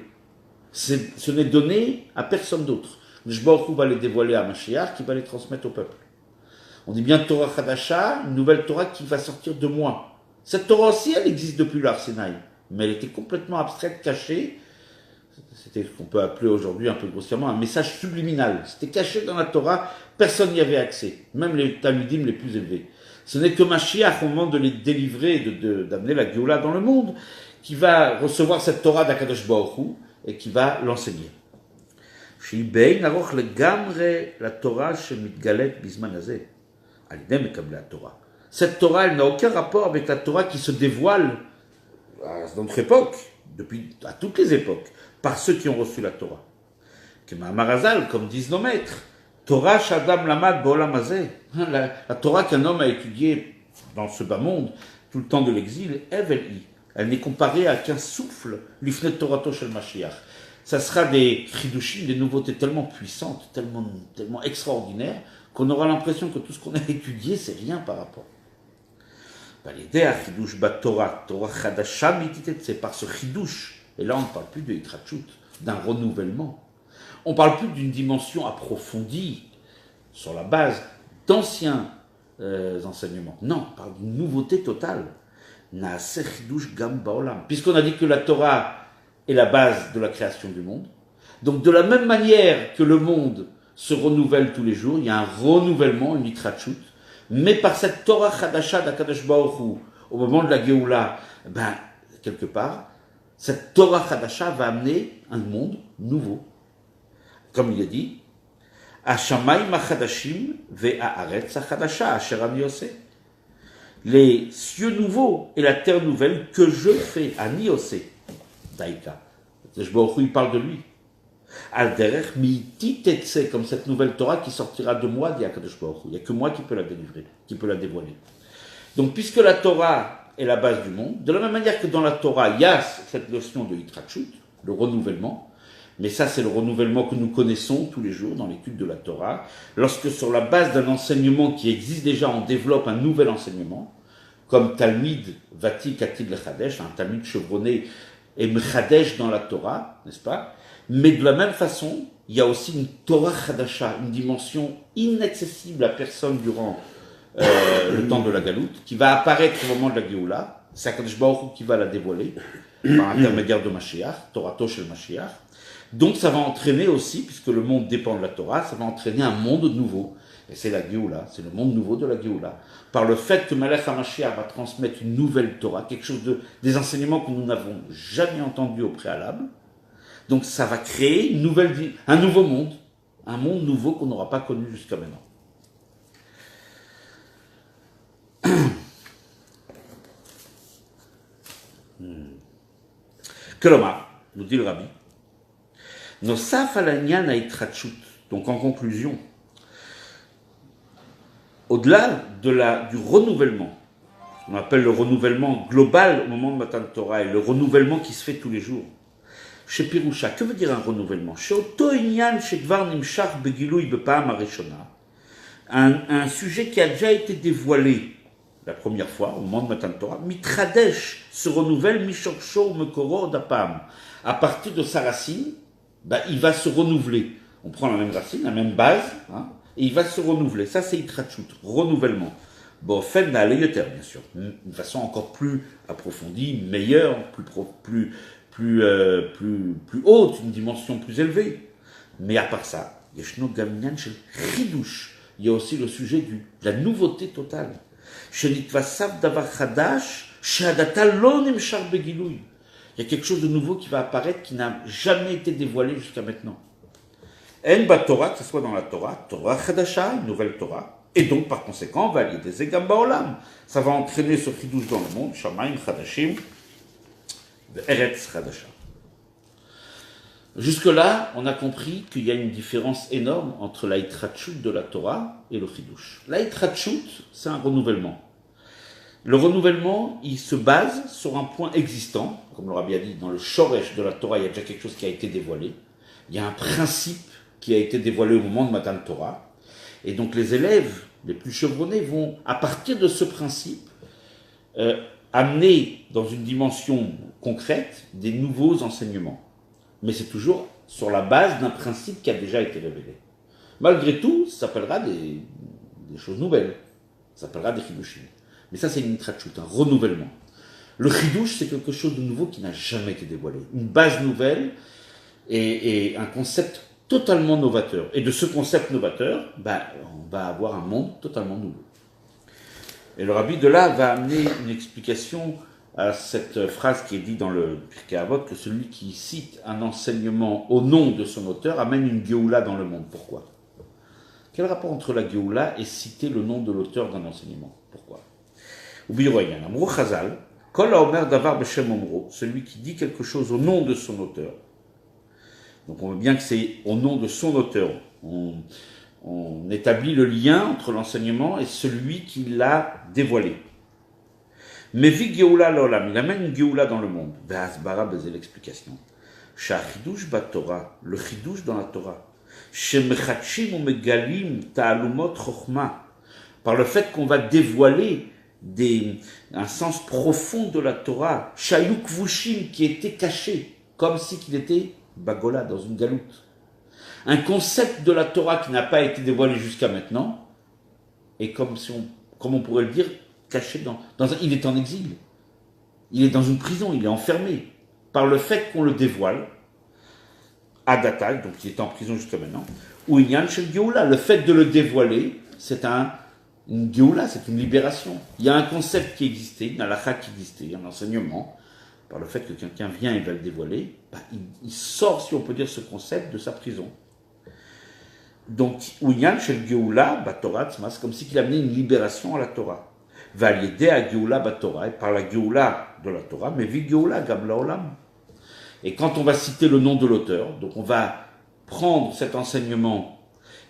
Speaker 1: Ce n'est donné à personne d'autre. Akadosh Baruch va les dévoiler à Mashiach qui va les transmettre au peuple. On dit bien Torah Chadasha, une nouvelle Torah qui va sortir de moi. Cette Torah aussi, elle existe depuis l'Ar Sinaï, mais elle était complètement abstraite, cachée. C'était ce qu'on peut appeler aujourd'hui un peu grossièrement un message subliminal. C'était caché dans la Torah, personne n'y avait accès, même les Talmudim les plus élevés. Ce n'est que Mashiach, au moment de les délivrer, d'amener la Géoula dans le monde, qui va recevoir cette Torah d'Akadosh Baruch Hu et qui va l'enseigner. La Torah cette Torah, elle n'a aucun rapport avec la Torah qui se dévoile à notre époque, à toutes les époques, par ceux qui ont reçu la Torah. Maharazal, comme disent nos maîtres, Torah Shadam Lamad Bo'olam Hazeh, la Torah qu'un homme a étudiée dans ce bas monde, tout le temps de l'exil, elle n'est comparée à qu'un souffle, l'ifnet Torato Shel Mashiach. Ça sera des chidushim, des nouveautés tellement puissantes, tellement extraordinaires, qu'on aura l'impression que tout ce qu'on a étudié, c'est rien par rapport. C'est par ce chidush, et là on ne parle plus de hitrachut, d'un renouvellement. On ne parle plus d'une dimension approfondie sur la base d'anciens enseignements. Non, on parle d'une nouveauté totale. Puisqu'on a dit que la Torah est la base de la création du monde. Donc de la même manière que le monde se renouvelle tous les jours, il y a un renouvellement, une hitrachut, mais par cette Torah Chadasha d'Akadosh Baruch Hu, au moment de la Géoula, quelque part, cette Torah Chadasha va amener un monde nouveau. Comme il a dit, Hashamayim achadashim ve'haaretz achadasha asher ani oseh. Les cieux nouveaux et la terre nouvelle que je fais, ani oseh, daïka. Akadosh Baruch Hu, il parle de lui. Al-derech miti tetse, comme cette nouvelle Torah qui sortira de moi, dit Akadosh Baruch Hu. Il n'y a que moi qui peux la délivrer, qui peut la dévoiler. Donc, puisque la Torah est la base du monde, de la même manière que dans la Torah, il y a cette notion de Yitrachut, le renouvellement, mais ça, c'est le renouvellement que nous connaissons tous les jours dans l'étude de la Torah. Lorsque sur la base d'un enseignement qui existe déjà, on développe un nouvel enseignement, comme Talmid Vati Katid Lechadesh, un Talmid chevronné et Mechadesh dans la Torah, n'est-ce pas? Mais de la même façon, il y a aussi une Torah Chadasha, une dimension inaccessible à personne durant le temps de la Galoute, qui va apparaître au moment de la Géoula. C'est Akadosh Baruch Hu qui va la dévoiler par intermédiaire de Mashiach, Torato shel Mashiach. Donc ça va entraîner aussi, puisque le monde dépend de la Torah, ça va entraîner un monde nouveau. Et c'est la Géoula, c'est le monde nouveau de la Géoula. Par le fait que Malach HaMashiach va transmettre une nouvelle Torah, quelque chose des enseignements que nous n'avons jamais entendus au préalable. Donc ça va créer un nouveau monde, un monde nouveau qu'on n'aura pas connu jusqu'à maintenant. Kelomar, nous dit le Rabbi, Nosaf alanyan ha'itratshut. Donc en conclusion, au-delà du renouvellement, on appelle le renouvellement global au moment de Matan Torah, et le renouvellement qui se fait tous les jours. Chez Pirusha, que veut dire un renouvellement? Chez Oto Inyan, chez Dvar Nimshach Begilui Bepa'am Harishona, un sujet qui a déjà été dévoilé la première fois au moment de Matan Torah, Mitradesh se renouvelle, Mishorsho Mekoro Dapam. À partir de sa racine, il va se renouveler. On prend la même racine, la même base, hein, et il va se renouveler. Ça, c'est Itrachut, renouvellement. Bon, fait d'aller yoter, bien sûr, d'une façon encore plus approfondie, meilleure, plus haute, une dimension plus élevée. Mais à part ça, il y a aussi le sujet de la nouveauté totale. Il y a quelque chose de nouveau qui va apparaître qui n'a jamais été dévoilé jusqu'à maintenant. En ba Torah, que ce soit dans la Torah, Torah Chadasha, une nouvelle Torah, et donc par conséquent, va lier des Egam Baolam. Ça va entraîner ce chidouche dans le monde, Shamayim Chadashim, Eretz Chadasha. Jusque-là, on a compris qu'il y a une différence énorme entre la Yitrachut de la Torah et le chidouche. La Yitrachut, c'est un renouvellement. Le renouvellement, il se base sur un point existant, comme le Rabbi a dit, dans le Shoresh de la Torah, il y a déjà quelque chose qui a été dévoilé. Il y a un principe qui a été dévoilé au moment de Matan Torah. Et donc les élèves les plus chevronnés vont, à partir de ce principe, amener dans une dimension concrète des nouveaux enseignements. Mais c'est toujours sur la base d'un principe qui a déjà été révélé. Malgré tout, ça s'appellera des choses nouvelles. Ça s'appellera des chidushim. Mais ça, c'est une Yitrachut, un renouvellement. Le chidouche, c'est quelque chose de nouveau qui n'a jamais été dévoilé. Une base nouvelle et un concept totalement novateur. Et de ce concept novateur, on va avoir un monde totalement nouveau. Et le Rabbi de là va amener une explication à cette phrase qui est dite dans le Pirkei Avot, que celui qui cite un enseignement au nom de son auteur amène une Géoula dans le monde. Pourquoi? Quel rapport entre la Géoula et citer le nom de l'auteur d'un enseignement? Pourquoi? Ubiroyan, Amrou Chazal, Kol Haomer Davar Beshem Omro, celui qui dit quelque chose au nom de son auteur. Donc on veut bien que c'est au nom de son auteur. On établit le lien entre l'enseignement et celui qui l'a dévoilé. Mais vi Géoula l'olam, il amène une Géoula dans le monde. Ve'asbara bezé l'explication. Sha'chidouche bat Torah, le chidouche dans la Torah. Shemechatchim ou megalim ta'alumot chokhma. Par le fait qu'on va dévoiler un sens profond de la Torah. Shayuk vushim, qui était caché, comme si qu'il était bagola, dans une galoute. Un concept de la Torah qui n'a pas été dévoilé jusqu'à maintenant, et comme on pourrait le dire, caché il est en exil. Il est dans une prison, il est enfermé. Par le fait qu'on le dévoile, Adatal, donc il est en prison jusqu'à maintenant, ou Inyan Shel Géoula, le fait de le dévoiler, c'est une Géoula, c'est une libération. Il y a un concept qui existait, une halakha qui existait, un enseignement. Par le fait que quelqu'un vient et va le dévoiler, il sort, si on peut dire, ce concept de sa prison. Donc, Inyan Shel Géoula, Torah, c'est comme si il amenait une libération à la Torah. Va l'aider à Géoula Torah, et par la Géoula de la Torah, mais vi Géoula Gabla Olam. Et quand on va citer le nom de l'auteur, donc on va prendre cet enseignement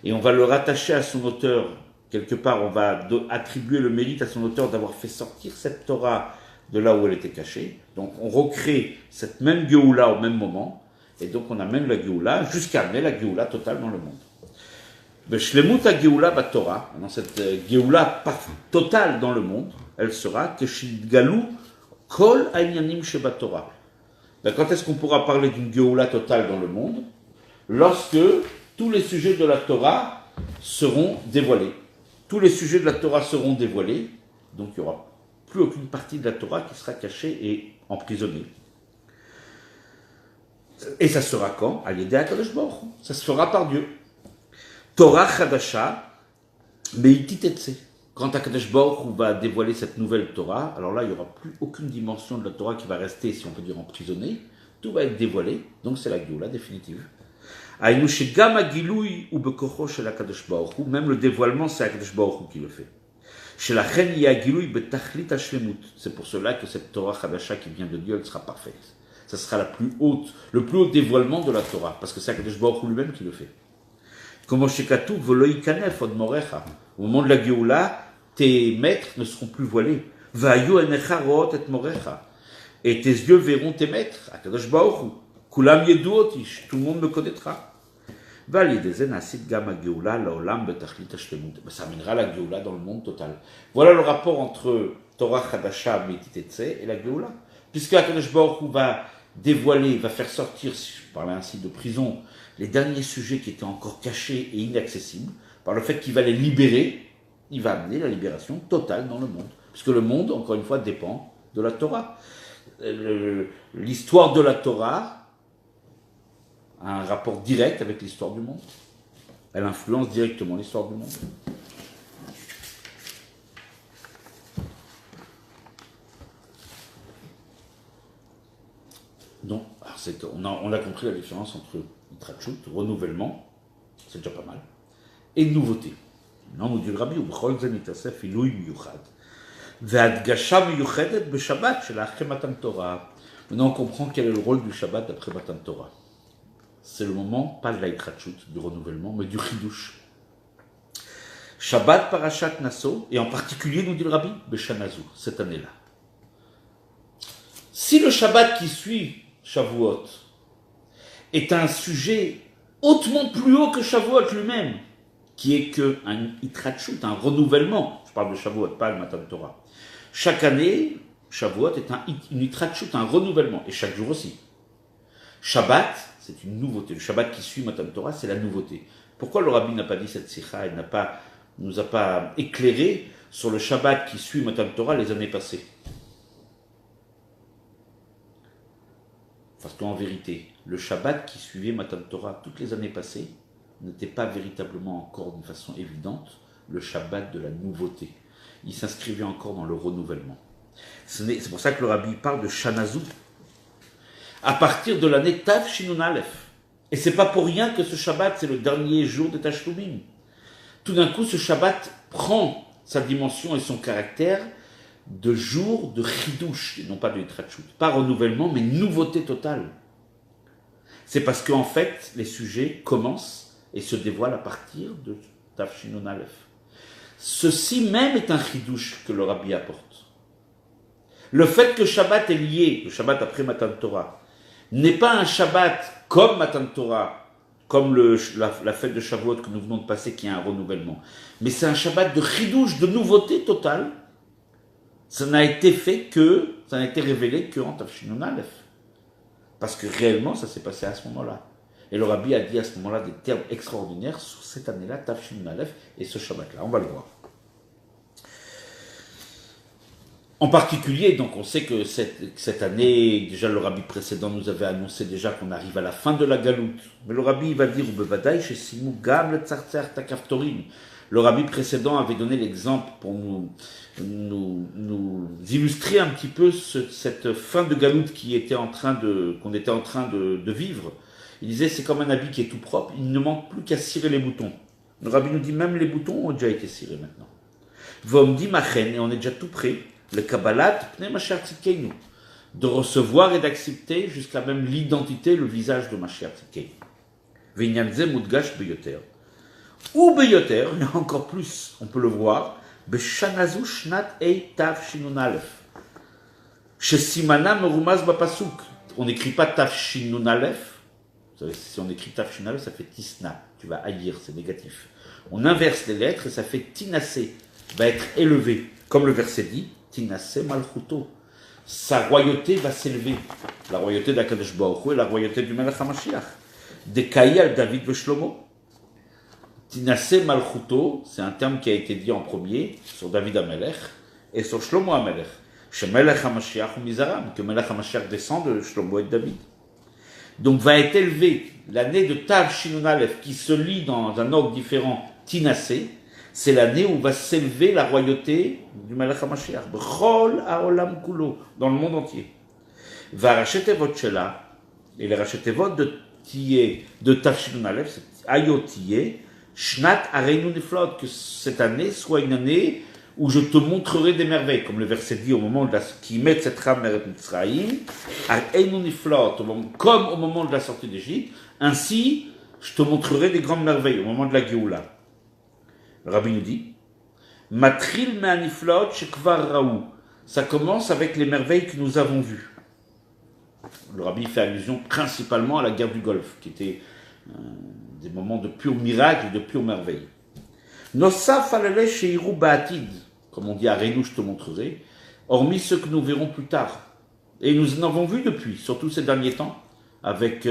Speaker 1: et on va le rattacher à son auteur, quelque part on va attribuer le mérite à son auteur d'avoir fait sortir cette Torah de là où elle était cachée. Donc on recrée cette même Géoula au même moment, et donc on amène la Géoula jusqu'à amener la Géoula totale dans le monde. Shlemut Géoula Batorah, dans cette Géoula totale dans le monde, elle sera que Shidgalou Kol Ainyanim Shebatorah. Quand est-ce qu'on pourra parler d'une Géoula totale dans le monde? Lorsque tous les sujets de la Torah seront dévoilés. Tous les sujets de la Torah seront dévoilés, donc il n'y aura plus aucune partie de la Torah qui sera cachée et emprisonnée. Et ça sera quand? À l'idée HaKadosh Baruch Hu. Ça se fera par Dieu. Torah Chadasha, Meititetse. Quand HaKadosh Baruch Hu va dévoiler cette nouvelle Torah, alors là, il n'y aura plus aucune dimension de la Torah qui va rester, si on peut dire, emprisonnée. Tout va être dévoilé, donc c'est la Géoula définitive. Même le dévoilement, c'est HaKadosh Baruch Hu qui le fait. C'est pour cela que cette Torah Chadasha qui vient de Dieu, elle sera parfaite. Ça sera le plus haut dévoilement de la Torah, parce que c'est HaKadosh Baruch Hu lui-même qui le fait. Comme au moment de la Géoula, tes maîtres ne seront plus voilés. Et tes yeux verront tes maîtres. HaKadosh Baruch Hu. Kulam yeduotish. Tout le monde me connaîtra. Ça amènera la Géoula dans le monde total. Voilà le rapport entre Torah Chadasha, Meititetse et la Géoula. Puisque HaKadosh Baruch Hu va dévoiler, va faire sortir, si je parlais ainsi de prison, les derniers sujets qui étaient encore cachés et inaccessibles, par le fait qu'il va les libérer, il va amener la libération totale dans le monde. Puisque le monde, encore une fois, dépend de la Torah. L'histoire de la Torah a un rapport direct avec l'histoire du monde. Elle influence directement l'histoire du monde. Donc, on a compris la différence entre Itrachut, renouvellement, c'est déjà pas mal, et nouveauté. Maintenant, nous dit le Rabbi, maintenant, on comprend quel est le rôle du Shabbat d'après Matan Torah. C'est le moment, pas de l'Itrachut, du renouvellement, mais du Chidush. Shabbat Parashat Naso, et en particulier, nous dit le Rabbi, Beshanazu, cette année-là. Si le Shabbat qui suit Shavuot est un sujet hautement plus haut que Shavuot lui-même, qui est qu'un Itrachut, un renouvellement, je parle de Shavuot, pas le Matan Torah. Chaque année, Shavuot est une Itrachut, un renouvellement, et chaque jour aussi. Shabbat, c'est une nouveauté. Le Shabbat qui suit Matan Torah, c'est la nouveauté. Pourquoi le Rabbi n'a pas dit cette sikha, il nous a pas éclairé sur le Shabbat qui suit Matan Torah les années passées? Parce qu'en vérité, le Shabbat qui suivait Matan Torah toutes les années passées n'était pas véritablement encore d'une façon évidente le Shabbat de la nouveauté. Il s'inscrivait encore dans le renouvellement. C'est pour ça que le Rabbi parle de Shanazou, à partir de l'année Tav Shinun Aleph. Et c'est pas pour rien que ce Shabbat, c'est le dernier jour de Tashlumim. Tout d'un coup, ce Shabbat prend sa dimension et son caractère de jour de Chidush, et non pas de Itrachut. Pas renouvellement, mais nouveauté totale. C'est parce qu'en fait, les sujets commencent et se dévoilent à partir de Tav Shinun Aleph. Ceci même est un Chidush que le Rabbi apporte. Le fait que Shabbat est lié, le Shabbat après Matan Torah, n'est pas un Shabbat comme Matan Torah, comme la fête de Shavuot que nous venons de passer, qui est un renouvellement. Mais c'est un Shabbat de Chidush, de nouveauté totale. Ça n'a été révélé qu'en Tav Shinun Aleph. Parce que réellement, ça s'est passé à ce moment-là. Et le Rabbi a dit à ce moment-là des termes extraordinaires sur cette année-là, Tav Shinun Aleph, et ce Shabbat-là. On va le voir. En particulier, donc on sait que cette année, déjà le Rabbi précédent nous avait annoncé déjà qu'on arrive à la fin de la galoute. Mais le Rabbi va dire, le Rabbi précédent avait donné l'exemple pour nous illustrer un petit peu cette fin de galoute qu'on était en train de vivre. Il disait, c'est comme un habit qui est tout propre, il ne manque plus qu'à cirer les boutons. Le Rabbi nous dit, même les boutons ont déjà été cirés maintenant. Vom dit machen, et on est déjà tout prêt. Le Kabbalat, de recevoir et d'accepter jusqu'à même l'identité, le visage de Mashiach Tzidkenu. V'inyanze mudgash beyoter. Ou beyoter, il y a encore plus, on peut le voir, b'shanazu shnat ei tav shinun alef. Chez Simana merumaz bapasuk. On n'écrit pas tav shinun alef. Vous savez, si on écrit tav shinun alef, ça fait tisna. Tu vas haïr, c'est négatif. On inverse les lettres et ça fait tinasé, va être élevé. Comme le verset dit, tinasé malchuto. Sa royauté va s'élever. La royauté d'Akadosh Baruch Hu et la royauté du Melech HaMashiach. Décaillé al David ve Shlomo. Tinasé malchuto, c'est un terme qui a été dit en premier sur David HaMelech et sur Shlomo HaMelech. Chez Melech HaMashiach ou Mizaram, que Melech HaMashiach descend de Shlomo et de David. Donc va être élevé l'année de Tav Shinun Aleph qui se lit dans un ordre différent, Tinasé. C'est l'année où va s'élever la royauté du Melech HaMashiach. B'chol ha'olam kulo, dans le monde entier. Va racheter votre shela, et les racheter votre de Tav Shinun Aleph, c'est Ayot Tiyeh, Shnat Areinu Niflot, que cette année soit une année où je te montrerai des merveilles, comme le verset dit au moment de la qui met cette rame Meret Mitzrayim, Areinu Niflot, comme au moment de la sortie d'Égypte, ainsi je te montrerai des grandes merveilles au moment de la Géoula. Le Rabbi nous dit, Matril me'aniflot shekvar raou. Ça commence avec les merveilles que nous avons vues. Le Rabbi fait allusion principalement à la guerre du Golfe, qui était des moments de pur miracle et de pure merveille. Nosaf alele sheiru ba'atid, comme on dit à Rénou, je te montrerai, hormis ceux que nous verrons plus tard. Et nous en avons vu depuis, surtout ces derniers temps, avec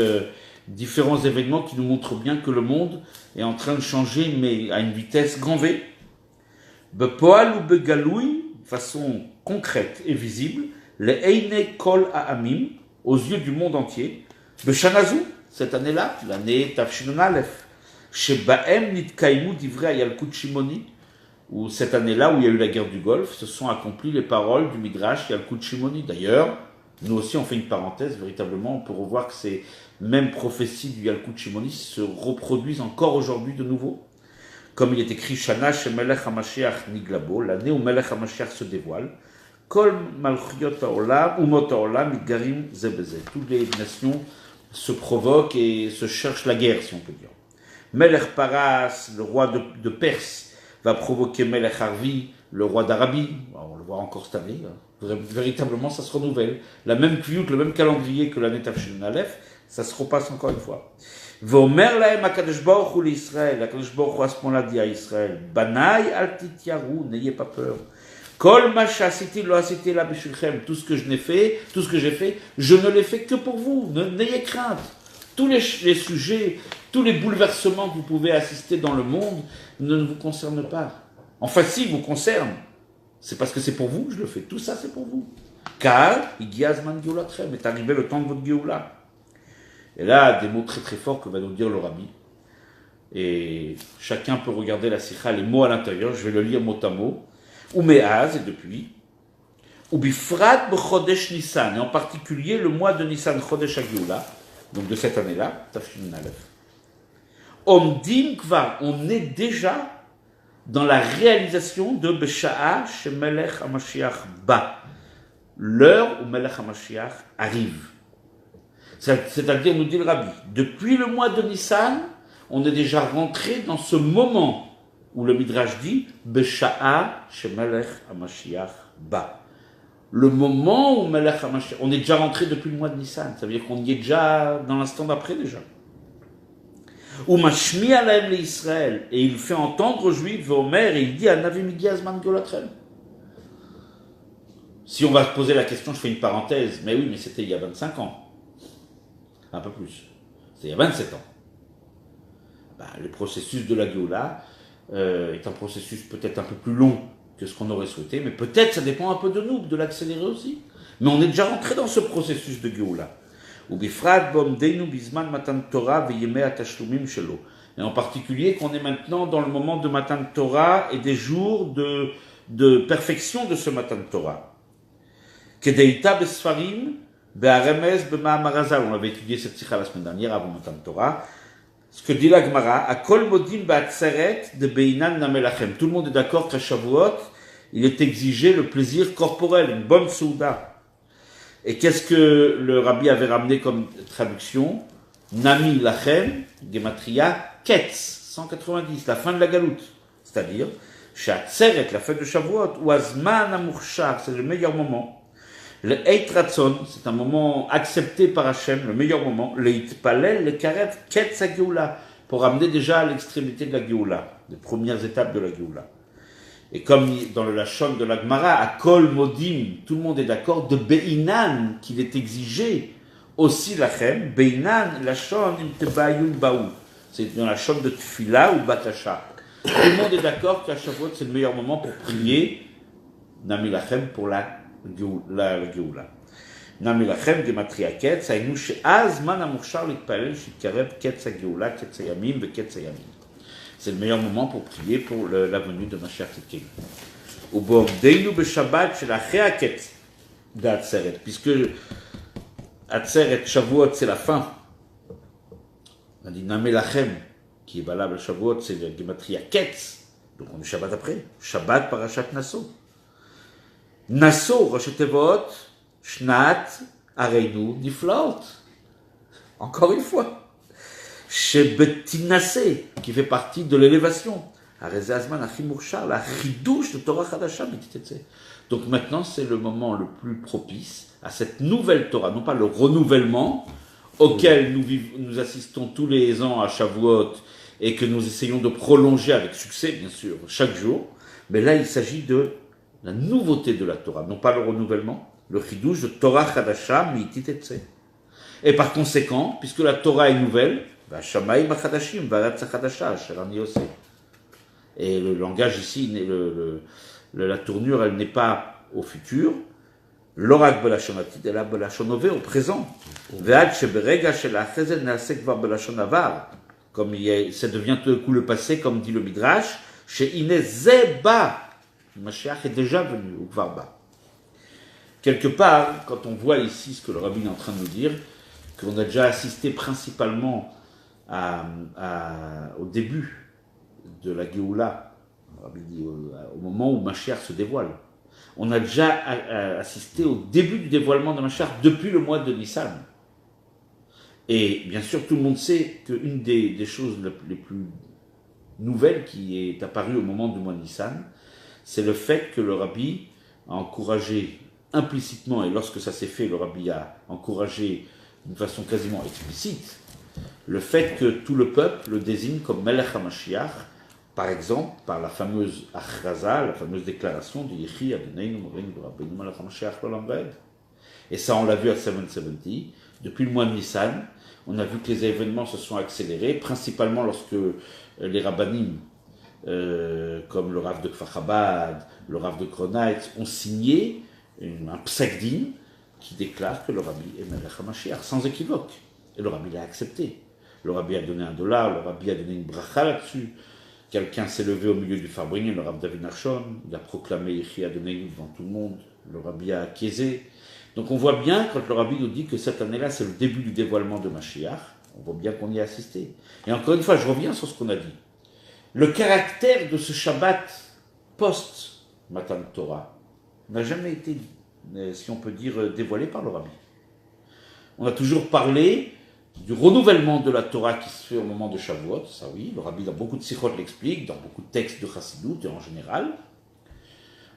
Speaker 1: différents événements qui nous montrent bien que le monde est en train de changer, mais à une vitesse grand V. Bepoal ou begaloui, de façon concrète et visible, le Eine Kol Ha'amim, aux yeux du monde entier, Beshanazu, cette année-là, l'année Tafshinun Aleph, chez Baem Nitkaimu d'Ivrei Yalkut Shimoni, où cette année-là, où il y a eu la guerre du Golfe, se sont accomplies les paroles du Midrash Yalkut Shimoni. D'ailleurs, nous aussi on fait une parenthèse, véritablement, on peut revoir que ces mêmes prophéties du Yalkut Shimoni se reproduisent encore aujourd'hui de nouveau. Comme il est écrit, Shana she Melech HaMashiach Niglabo, l'année où Melech HaMashiach se dévoile, Kol Malchiot HaOlam, Umot HaOlam, Mitgarim Ze Beze. Toutes les nations se provoquent et se cherchent la guerre, si on peut dire. Melech Paras, le roi de Perse, va provoquer Melech Harvi, le roi d'Arabie. On le voit encore cette année. Véritablement, ça se renouvelle. La même kiyut, le même calendrier que l'année Tafshin Aleph, ça se repasse encore une fois. Vomer lahem HaKadosh Baruch Hu l'Israël. HaKadosh Baruch Hu à ce moment-là dit à Israël, Banai al tityaru, n'ayez pas peur. Kol ma shasiti lo asiti la bishulchem. Tout ce que je n'ai fait, tout ce que j'ai fait, je ne l'ai fait que pour vous. N'ayez crainte. Tous les sujets, tous les bouleversements que vous pouvez assister dans le monde ne vous concernent pas. Enfin, si, vous concernent. C'est parce que c'est pour vous que je le fais. Tout ça, c'est pour vous. Car, Igiazman Geulatchem, est arrivé le temps de votre Geoula. Et là, des mots très très forts que va nous dire le Rabbi. Et chacun peut regarder la sikha, les mots à l'intérieur. Je vais le lire mot à mot. Ou Me'az, et depuis. Ou Bifrat B'chodesh Nissan, et en particulier le mois de Nissan Chodesh HaGeoula, donc de cette année-là, Tafshin Aleph. Omdim Kvar, on est déjà dans la réalisation de Besha'a chez Melech HaMashiach Ba, l'heure où Melech HaMashiach arrive. C'est-à-dire, nous dit le Rabbi, depuis le mois de Nissan, on est déjà rentré dans ce moment où le Midrash dit Besha'a chez Melech HaMashiach Ba. Le moment où Melech HaMashiach, on est déjà rentré depuis le mois de Nissan, ça veut dire qu'on y est déjà dans l'instant d'après déjà. Ou Mashmi alaim l'Israël, et il fait entendre aux Juifs, Omer, et il dit à Navi Migiazman Golatrem. Si on va se poser la question, je fais une parenthèse, mais oui, mais c'était il y a 25 ans. Un peu plus. C'était il y a 27 ans. Le processus de la Géoula est un processus peut-être un peu plus long que ce qu'on aurait souhaité, mais peut-être ça dépend un peu de nous, de l'accélérer aussi. Mais on est déjà rentré dans ce processus de Géoula. Et en particulier qu'on est maintenant dans le moment de Matan Torah et des jours de perfection de ce Matan Torah. Kedeita besfarim be'aremez be'ma'amarazal. On avait étudié cette sikha la semaine dernière avant Matan Torah. Ce que dit la Gemara, Akol modim ba'atzeret de beinan namelachem. Tout le monde est d'accord qu'à Shavuot, il est exigé le plaisir corporel, une bonne souda. Et qu'est-ce que le rabbi avait ramené comme traduction? Nami lachem, gematria, ketz, 190, la fin de la galoute. C'est-à-dire, Shatzeret, la fête de Shavuot, ou Azman Amurshar, c'est le meilleur moment. Le Eit Ratzon, c'est un moment accepté par Hachem, le meilleur moment. Le Itpalel, le Karev, Ketz HaGeoula, pour amener déjà à l'extrémité de la Géoula, les premières étapes de la Géoula. Et comme dans le Lachon de la Gemara, à Kol Modim, tout le monde est d'accord, de Beinan, qu'il est exigé, aussi lachem, Beinan, Lachon, Imtebayun Baou. C'est dans la Lachon de Tfila ou Batasha. Tout le monde est d'accord qu'à Shavuot, c'est le meilleur moment pour prier, Nami lachem, pour la Géoula. Nami lachem, Gematria Ketz, Aïnou She'az, Man Amurshar, L'Itpalel, Shitkarev, Ketz HaGeoula, Ketz HaYamim, Ketz HaYamim. C'est le meilleur moment pour prier pour la venue de Mashiach Tzidkenu. Ou Bo'omdeinu b'Shabbat shel Achei HaKetz d'Atzeret, puisque Atzeret, Shavuot, c'est la fin. On a dit Nameh Lachem, qui est valable à Shavuot, c'est le Gematria Ketz. Donc on est Shabbat après. Shabbat Parashat Nasso. Nasso, Rosh Tevot, Shnat, Areinu, Niflaot. Encore une fois. Chez Betinassé, qui fait partie de l'élévation. Arezé Azman, Achimurshar, la chidouche de Torah Chadasha, Betitetse. Donc maintenant, c'est le moment le plus propice à cette nouvelle Torah, non pas le renouvellement auquel nous assistons tous les ans à Shavuot et que nous essayons de prolonger avec succès, bien sûr, chaque jour. Mais là, il s'agit de la nouveauté de la Torah, non pas le renouvellement, le chidouche de Torah Chadasha, Betitetse. Et par conséquent, puisque la Torah est nouvelle, et le langage ici, la tournure, elle n'est pas au futur. L'orak belashonatid, elle a belashonové au présent. Comme ça devient tout d'un coup le passé, comme dit le Midrash, chez Inez Zeba, Mashiach est déjà venu, ou Kvarba. Quelque part, quand on voit ici ce que le rabbin est en train de nous dire, qu'on a déjà assisté principalement au début de la Géoula, au moment où Mashiach se dévoile. On a déjà assisté au début du dévoilement de Mashiach depuis le mois de Nissan. Et bien sûr, tout le monde sait qu'une des choses les plus nouvelles qui est apparue au moment du mois de Nissan, c'est le fait que le Rabbi a encouragé implicitement, et lorsque ça s'est fait, le Rabbi a encouragé d'une façon quasiment explicite, le fait que tout le peuple le désigne comme Melech HaMashiach, par exemple, par la fameuse Achraza, la fameuse déclaration de Yehi Adoneinu Moreinu Rabbeinu Melech HaMashiach L'Olam Vaed. Et ça, on l'a vu à 770. Depuis le mois de Nissan, on a vu que les événements se sont accélérés, principalement lorsque les rabbanim, comme le Rav de Kfar Chabad, le Rav de Kronitz, ont signé un psak din qui déclare que le Rabbi est Melech HaMashiach, sans équivoque. Et le Rabbi l'a accepté. Le Rabbi a donné $1, le Rabbi a donné une bracha là-dessus. Quelqu'un s'est levé au milieu du Farbrengen, le Rav David Nachshon, il a proclamé Yehi Adoneinu devant tout le monde, le Rabbi a acquiescé. Donc on voit bien, quand le Rabbi nous dit que cette année-là, c'est le début du dévoilement de Mashiach, on voit bien qu'on y a assisté. Et encore une fois, je reviens sur ce qu'on a dit. Le caractère de ce Shabbat post-Matan Torah n'a jamais été, si on peut dire, dévoilé par le Rabbi. On a toujours parlé du renouvellement de la Torah qui se fait au moment de Shavuot, ça oui, le Rabbi dans beaucoup de sikhot l'explique, dans beaucoup de textes de Chassidut et en général.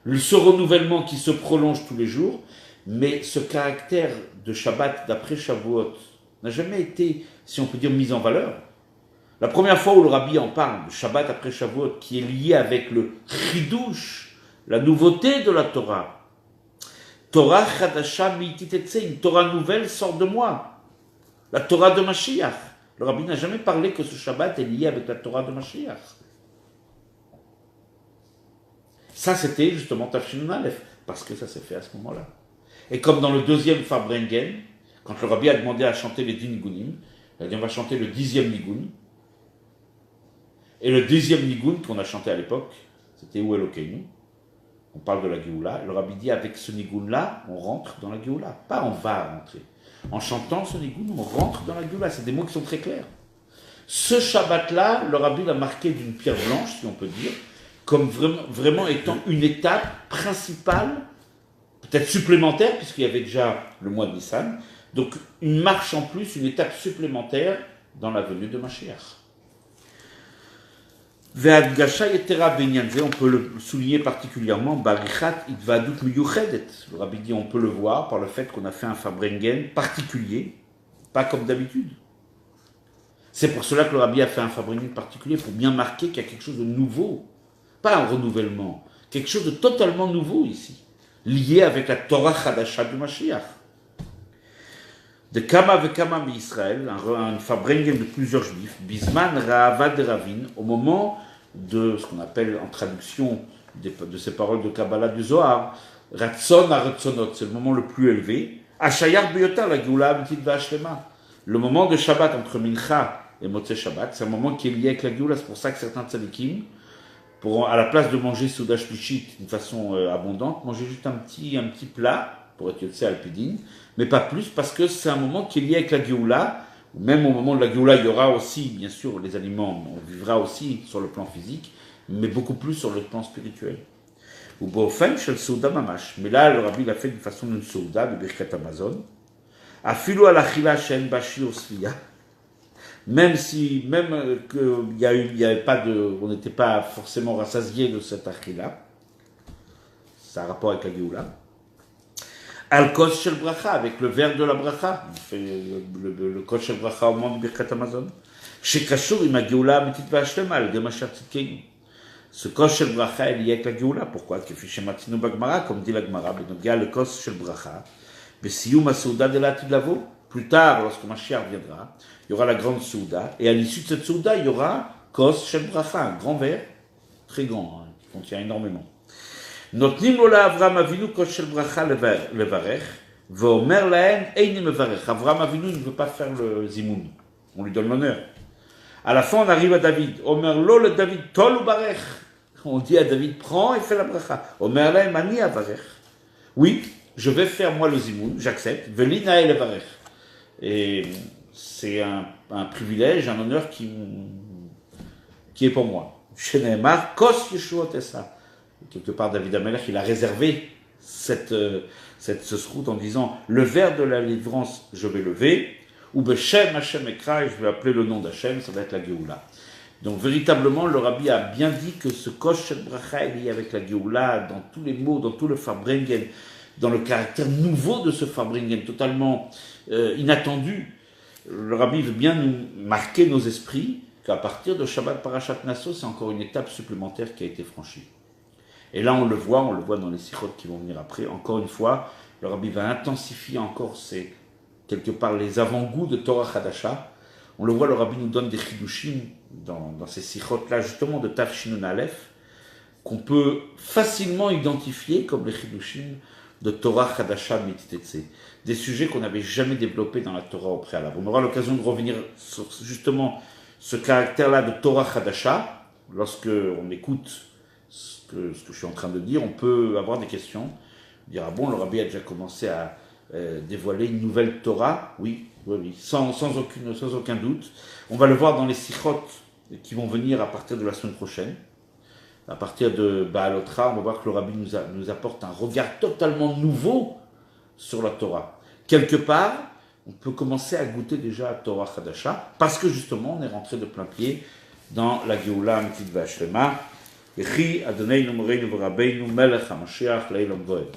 Speaker 1: Ce renouvellement qui se prolonge tous les jours, mais ce caractère de Shabbat d'après Shavuot n'a jamais été, si on peut dire, mis en valeur. La première fois où le Rabbi en parle, le Shabbat après Shavuot, qui est lié avec le chidouche, la nouveauté de la Torah, Torah Chadasha Mi'ititetse, une Torah nouvelle sort de moi. La Torah de Mashiach. Le Rabbi n'a jamais parlé que ce Shabbat est lié avec la Torah de Mashiach. Ça, c'était justement Tafshin Aleph, parce que ça s'est fait à ce moment-là. Et comme dans le deuxième Farbrengen, quand le Rabbi a demandé à chanter les 10 Nigunim, il a dit on va chanter le 10e Nigun. Et le 10e Nigun qu'on a chanté à l'époque, c'était Où Elokeinu. On parle de la Géoula. Le Rabbi dit avec ce Nigun-là, on rentre dans la Géoula. Pas on va rentrer. En chantant ce Nigun, on rentre dans la Géoula. C'est des mots qui sont très clairs. Ce Shabbat-là, le Rabbi l'a marqué d'une pierre blanche, si on peut dire, comme vraiment étant une étape principale, peut-être supplémentaire, puisqu'il y avait déjà le mois de Nissan. Donc une marche en plus, une étape supplémentaire dans la venue de Mashiach. Ve'adgasha yetera b'inyan ze, on peut le souligner particulièrement, barichat itvadut miyuchedet. Le rabbi dit, on peut le voir par le fait qu'on a fait un farbrengen particulier, pas comme d'habitude. C'est pour cela que le rabbi a fait un farbrengen particulier, pour bien marquer qu'il y a quelque chose de nouveau, pas un renouvellement, quelque chose de totalement nouveau ici, lié avec la Torah Chadasha du Mashiach. De Kama Vekama Israël, un farbrengen de plusieurs juifs, Bisman Ra'avad Ravin, au moment de ce qu'on appelle en traduction de ces paroles de Kabbalah du Zohar, Ratson Aratzonot, c'est le moment le plus élevé, Ashayar Biyota, la Geoula Abitit V'Ashlema, le moment de Shabbat entre Mincha et Motzei Shabbat, c'est un moment qui est lié avec la Geoula, c'est pour ça que certains tzadikim, à la place de manger Souda Shlichit d'une façon abondante, manger juste un petit plat, pour être Yotzei Alpidin, mais pas plus, parce que c'est un moment qui est lié avec la Géoula, ou même au moment de la Géoula, il y aura aussi, bien sûr, les aliments, on vivra aussi sur le plan physique, mais beaucoup plus sur le plan spirituel. Ou Bofen Shel Souda Mamash, mais là, le rabbi l'a fait d'une façon d'une Souda, de Birkat Amazon, Afilu Alachila Shen Bashi Osliya, même qu'il y avait pas de, on n'était pas forcément rassasié de cette achila, ça a rapport avec la Géoula. Al-Kos Shel Bracha, avec le verre de la Bracha. On fait le Kos Shel Bracha au moment du Birkat Amazon. Shekashur im ha-Geoula ametit v'ashlema, al-yedei Mashiach tzidkeinu. Ce Kos Shel Bracha est lié avec la Geoula. Pourquoi? Kefi shematzinu b'Gemara, comme dit la Gemara, b'nogia le Kos Shel Bracha, b'siyum ha-Souda de l'atid lavo. Plus tard, lorsque Mashiach viendra, il y aura la grande Souda. Et à l'issue de cette Souda, il y aura Kos Shel Bracha, un grand verre, très grand, qui contient énormément. נותנים לו לאברהם אבינו כוס של ברכה לברך, ואומר להם, איני מברך. אברהם אבינו ne veut pas faire le zimoun. On lui donne l'honneur. À la fin, on arrive à David. אומר לו לדוד, תול וברך. On dit à David, prends et fais la bracha. אומר להם, אני אברך. Oui, je vais faire moi le zimoun, j'accepte. ולי נאה לברך. Et c'est un privilège, un honneur qui est pour moi. שנאמר, כוס ישועות עשה. Quelque part, David Amelech, il a réservé ce srout en disant le verre de la délivrance, je vais lever, ou Beshem Hashem Ekra, et je vais appeler le nom d'Hashem, ça va être la Géoula. Donc, véritablement, le rabbi a bien dit que ce Kos Shel Bracha est lié avec la Géoula, dans tous les mots, dans tout le farbrengen, dans le caractère nouveau de ce farbrengen, totalement inattendu. Le rabbi veut bien nous marquer nos esprits qu'à partir de Shabbat Parashat Naso, c'est encore une étape supplémentaire qui a été franchie. Et là, on le voit dans les sikhot qui vont venir après. Encore une fois, le rabbi va intensifier encore quelque part les avant-goûts de Torah Chadasha. On le voit, le rabbi nous donne des chidushim dans ces sikhot-là, justement de Tav Shinun Aleph, qu'on peut facilement identifier comme les chidushim de Torah Chadasha Mititetse. Des sujets qu'on n'avait jamais développés dans la Torah au préalable. On aura l'occasion de revenir sur justement ce caractère-là de Torah Chadasha, lorsque on écoute ce que je suis en train de dire, on peut avoir des questions, dire, ah bon, le rabbi a déjà commencé à dévoiler une nouvelle Torah, oui, sans aucun doute. On va le voir dans les sikhot qui vont venir à partir de la semaine prochaine. À partir de Baalotra, on va voir que le rabbi nous apporte un regard totalement nouveau sur la Torah. Quelque part, on peut commencer à goûter déjà à Torah Chadasha, parce que justement, on est rentré de plein pied dans la Géoula Ametit V'Ashlema. יחי אדוננו מורנו ורבנו מלך המשיח לעילום ועד.